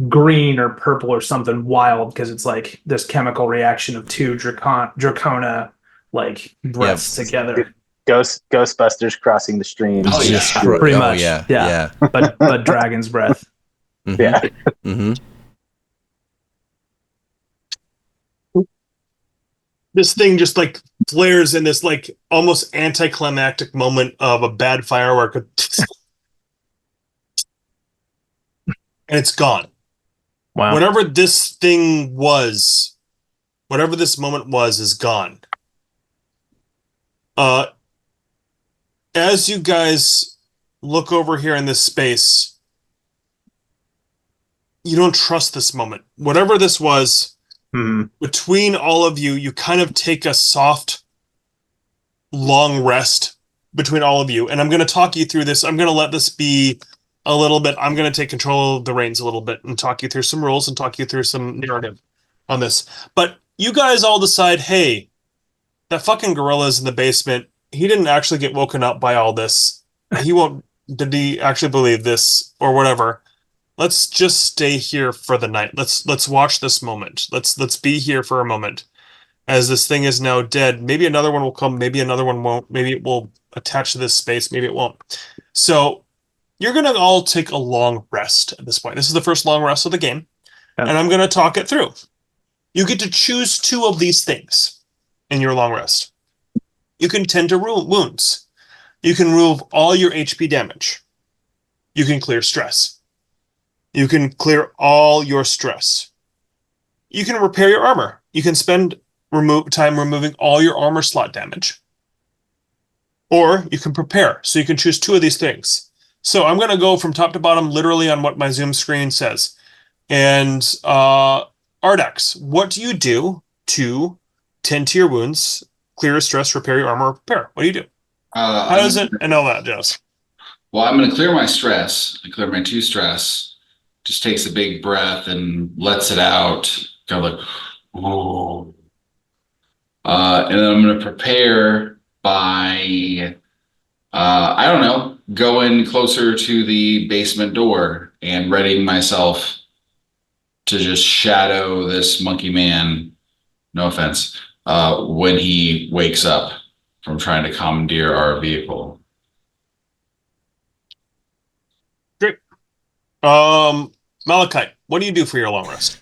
green or purple or something wild because it's like this chemical reaction of 2 Dracona like breaths together. Ghostbusters crossing the streams. Oh, yeah. Pretty much. Yeah. But dragon's breath. Mm-hmm. Yeah. Mm-hmm. This thing just like flares in this like almost anticlimactic moment of a bad firework. And it's gone. Wow. Whatever this moment was, is gone. As you guys look over here in this space, you don't trust this moment. Whatever this was, between all of you, you kind of take a soft, long rest between all of you. And I'm going to talk you through this. I'm going to let this be a little bit. I'm going to take control of the reins a little bit and talk you through some rules and talk you through some narrative on this. But you guys all decide, hey, that fucking gorilla's in the basement. He didn't actually get woken up by all this. he won't. Did he actually believe this or whatever? Let's just stay here for the night. Let's watch this moment. Let's be here for a moment. As this thing is now dead, maybe another one will come, maybe another one won't, maybe it will attach to this space, maybe it won't. So you're gonna all take a long rest at this point. This is the first long rest of the game, and I'm gonna talk it through. You get to choose two of these things in your long rest. You can tend to wounds. You can remove all your HP damage. You can clear stress. You can clear all your stress. You can repair your armor. You can spend time removing all your armor slot damage. Or you can prepare. So you can choose two of these things. So I'm going to go from top to bottom literally on what my Zoom screen says. And Ardax, what do you do to tend to your wounds, clear your stress, repair your armor, repair? What do you do? How does it and all that, Jess? Well, I'm going to clear my stress. I clear my 2 stress. Just takes a big breath and lets it out. Kind of like, oh. And then I'm going to prepare by, I don't know, going closer to the basement door and readying myself to just shadow this monkey man, no offense, when he wakes up from trying to commandeer our vehicle. Great. Malachite, what do you do for your long rest?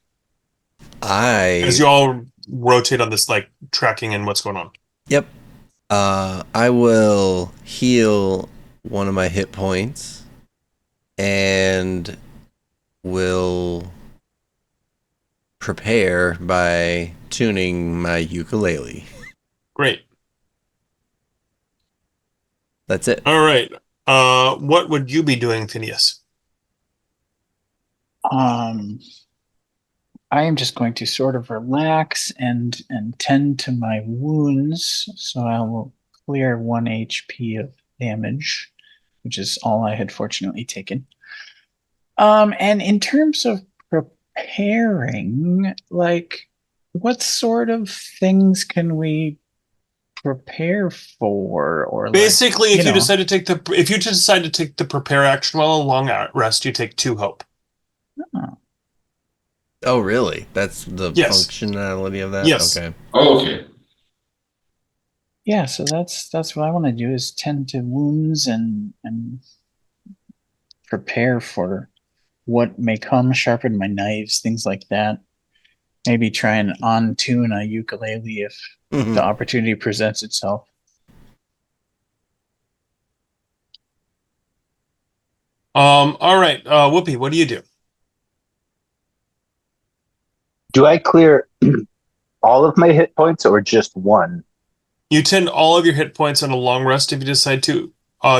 As you all rotate on this, like, tracking and what's going on. Yep. I will heal one of my hit points and will prepare by tuning my ukulele. Great. That's it. All right. What would you be doing, Phineas? I am just going to sort of relax and tend to my wounds. So I will clear 1 HP of damage, which is all I had fortunately taken. And in terms of preparing, like, what sort of things can we prepare for? Or Basically, like, if you decide to take the prepare action while a long rest, you take 2 hope. Oh, really? That's the Yes. functionality of that? Yes. Okay. Oh, okay. Yeah, so that's what I want to do, is tend to wounds and prepare for what may come, sharpen my knives, things like that. Maybe try and on-tune a ukulele if the opportunity presents itself. All right. Whoopi, what do you do? Do I clear all of my hit points or just one? You tend all of your hit points on a long rest if you decide to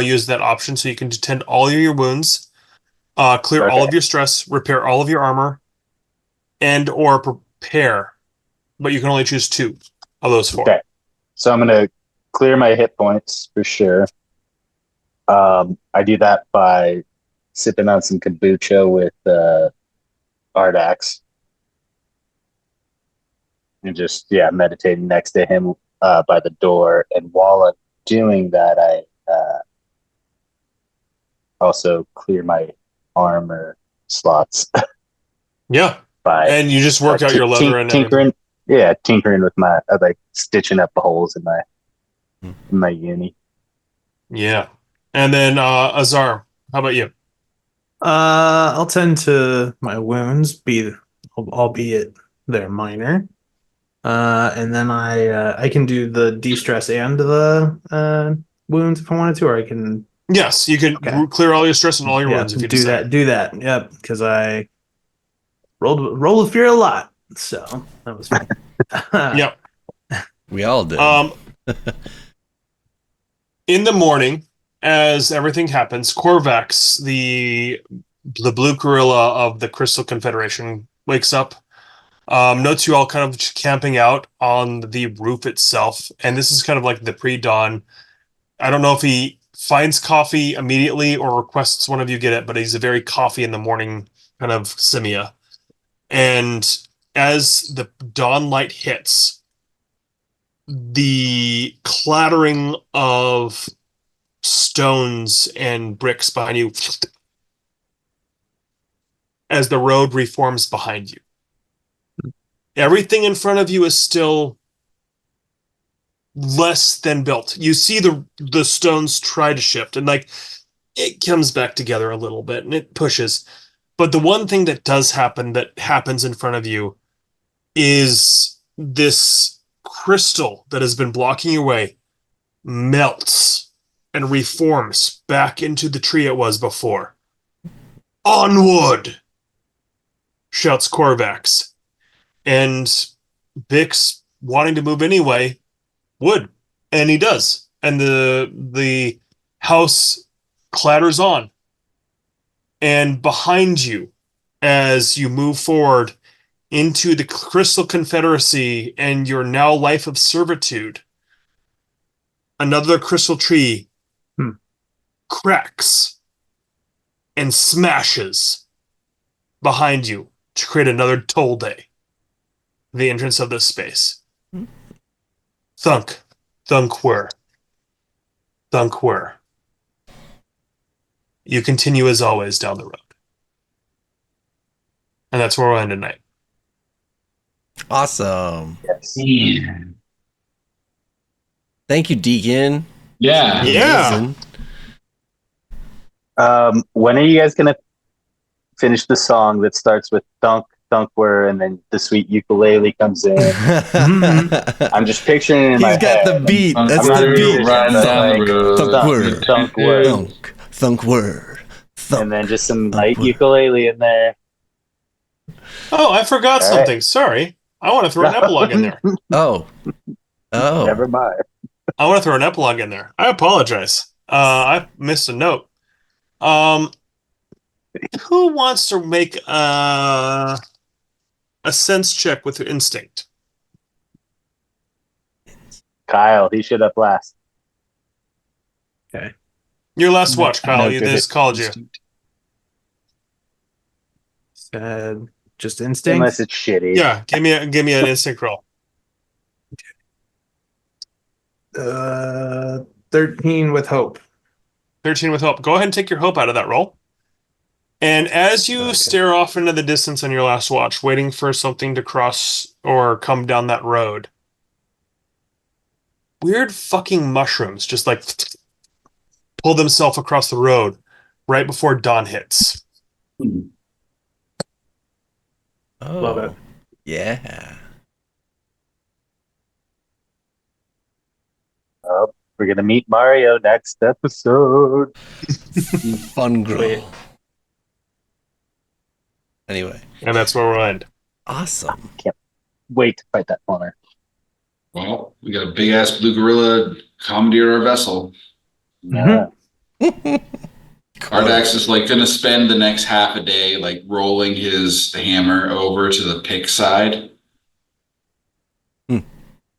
use that option, so you can tend all of your wounds, clear all of your stress, repair all of your armor, and or prepare. But you can only choose 2 of those 4. Okay. So I'm going to clear my hit points for sure. I do that by sipping on some kombucha with Ardax. And just, meditating next to him by the door. And while I'm doing that, I also clear my armor slots. Yeah. And you just work out your leather and tinkering. Yeah, tinkering with my like stitching up the holes in my uni. Yeah. And then Azar, how about you? I'll tend to my wounds, albeit they're minor. And then I can do the de-stress and the wounds if I wanted to, or I can. Yes, you can clear all your stress and all your wounds if you decide. Do that. Yep, because I rolled with fear a lot, so that was fun. Yep. We all did. In the morning, as everything happens, Corvax, the blue gorilla of the Crystal Confederation, wakes up, notes you all kind of camping out on the roof itself, and this is kind of like the pre-dawn. I don't know if he finds coffee immediately or requests one of you get it, but he's a very coffee in the morning kind of simia. And as the dawn light hits, the clattering of stones and bricks behind you as the road reforms behind you. Everything in front of you is still less than built. You see the stones try to shift, and like it comes back together a little bit and it pushes. But the one thing that does happen, that happens in front of you, is this crystal that has been blocking your way melts and reforms back into the tree it was before. Onward! Shouts Korvax. And Bix, wanting to move anyway, would. And he does. And the house clatters on. And behind you, as you move forward into the Crystal Confederacy and your now life of servitude, another crystal tree cracks and smashes behind you to create another toll day. The entrance of this space. Thunk. Thunk whir. Thunk whir. You continue as always down the road. And that's where we'll end tonight. Awesome. Yes. Thank you, Deacon. Yeah. Yeah. Amazing. When are you guys gonna finish the song that starts with thunk, thunk, whir, and then the sweet ukulele comes in? I'm just picturing it in my He's got head. the beat. I'm That's not the beat. riding but down like, the road. Thunk, whir. Thunk, whir. Thunk, thunk, whir. Thunk. And then just some Thunk, light whir. ukulele in there. Oh, I forgot All something. Sorry. I want to throw an epilogue in there. Oh. Oh. Never mind. I want to throw an epilogue in there. I apologize. I missed a note. Who wants to make a sense check with instinct? Kyle, he should have last. Your last watch, Kyle. No You good just at called you. instinct. Just instinct. Unless it's shitty. Yeah, give me an instinct roll. 13 with hope. 13 with hope. Go ahead and take your hope out of that roll. And as you stare off into the distance on your last watch, waiting for something to cross or come down that road, weird fucking mushrooms just like pull themselves across the road right before dawn hits. Oh. Love it. Yeah. Oh, we're gonna meet Mario next episode. Fun girl. Anyway. And that's where we'll end. Awesome. Wait to fight that corner. Well, we got a big ass blue gorilla commandeer our vessel. Yeah. Ardax is like going to spend the next half a day like rolling his hammer over to the pick side.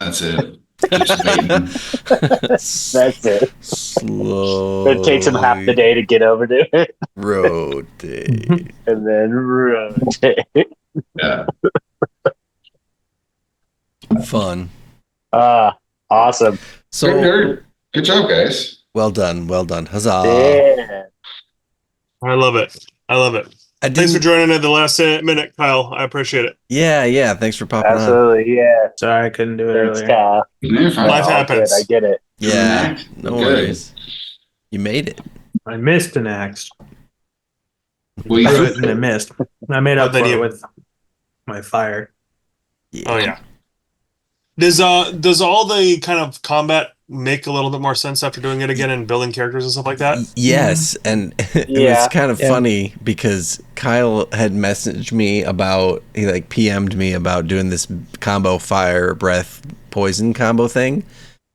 That's it. Just waiting. That's it. Slow. It takes him half the day to get over to it, Rotate. and then rotate. Yeah. Fun. Awesome. So Good job, guys. well done. Well done. Huzzah. Yeah. I love it. I love it. I Thanks for didn't, joining at the last minute, Kyle. I appreciate it. yeah. Thanks for popping on. Absolutely. Yeah. Sorry, I couldn't do it Thanks, earlier. Kyle. You're fine. Life All happens. good, I get it. Yeah. No Good. worries. You made it. I missed an axe. Well, I you- wrote and I missed. I made up But then for it you- with my fire. Yeah. Oh yeah. Does all the kind of combat make a little bit more sense after doing it again and building characters and stuff like that? Yes, and it Yeah. was kind of Yeah. funny because Kyle had messaged me about, he like PM'd me about doing this combo fire, breath, poison combo thing,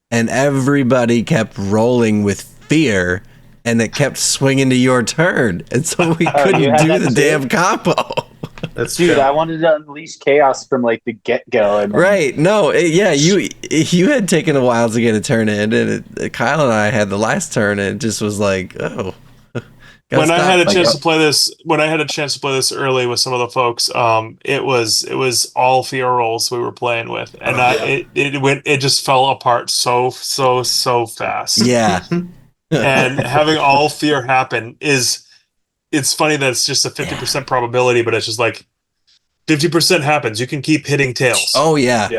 and everybody kept rolling with fear, and it kept swinging to your turn, and so we you couldn't had do that the too? damn combo. That's Dude, true. I wanted to unleash chaos from like the get go. And then- Right? No, you had taken a while to get a turn in, and Kyle and I had the last turn, and it just was like, oh. gotta When I stop. had a Like, chance to play this early with some of the folks, it was all fear rolls we were playing with, and it just fell apart so fast. Yeah. and having all fear happen it's funny that it's just a 50% probability, but it's just like 50% happens. You can keep hitting tails. Oh yeah.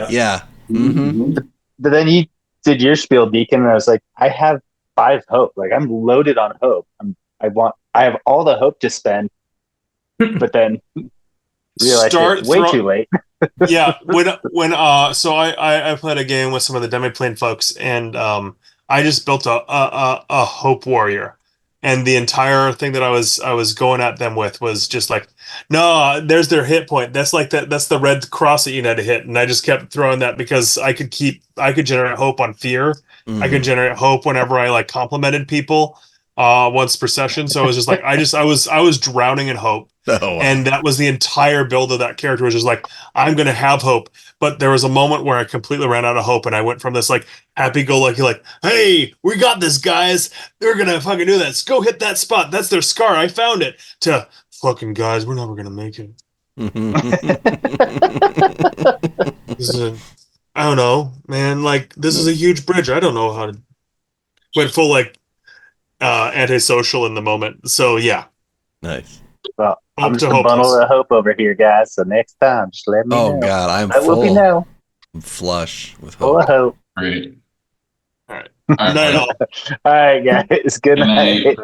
Mm-hmm. But then you did your spiel, Deacon, and I was like, I have 5 hope. Like I'm loaded on hope. I have all the hope to spend, but then realized it's way too late. Yeah, so I played a game with some of the Demiplane folks, and I just built a hope warrior, and the entire thing that I was going at them with was just like, no, there's their hit point. That's the red cross that you had to hit, and I just kept throwing that because I could generate hope on fear. I could generate hope whenever I like complimented people once per session. So it was just like I was drowning in hope. Oh, wow. And that was the entire build of that character, was just like, I'm gonna have hope. But there was a moment where I completely ran out of hope, and I went from this like happy-go-lucky, like, hey, we got this, guys, they're gonna fucking do this, go hit that spot, that's their scar, I found it, to fucking guys, we're never gonna make it. I don't know, man, like, this is a huge bridge. I don't know how to went full like antisocial in the moment. So yeah. Nice. Well, I'm just a bundle of hope over here, guys. So next time, just let me know. Oh God, I'm flush with hope. Full of hope. Great. All right. All right. All right, guys. Good night.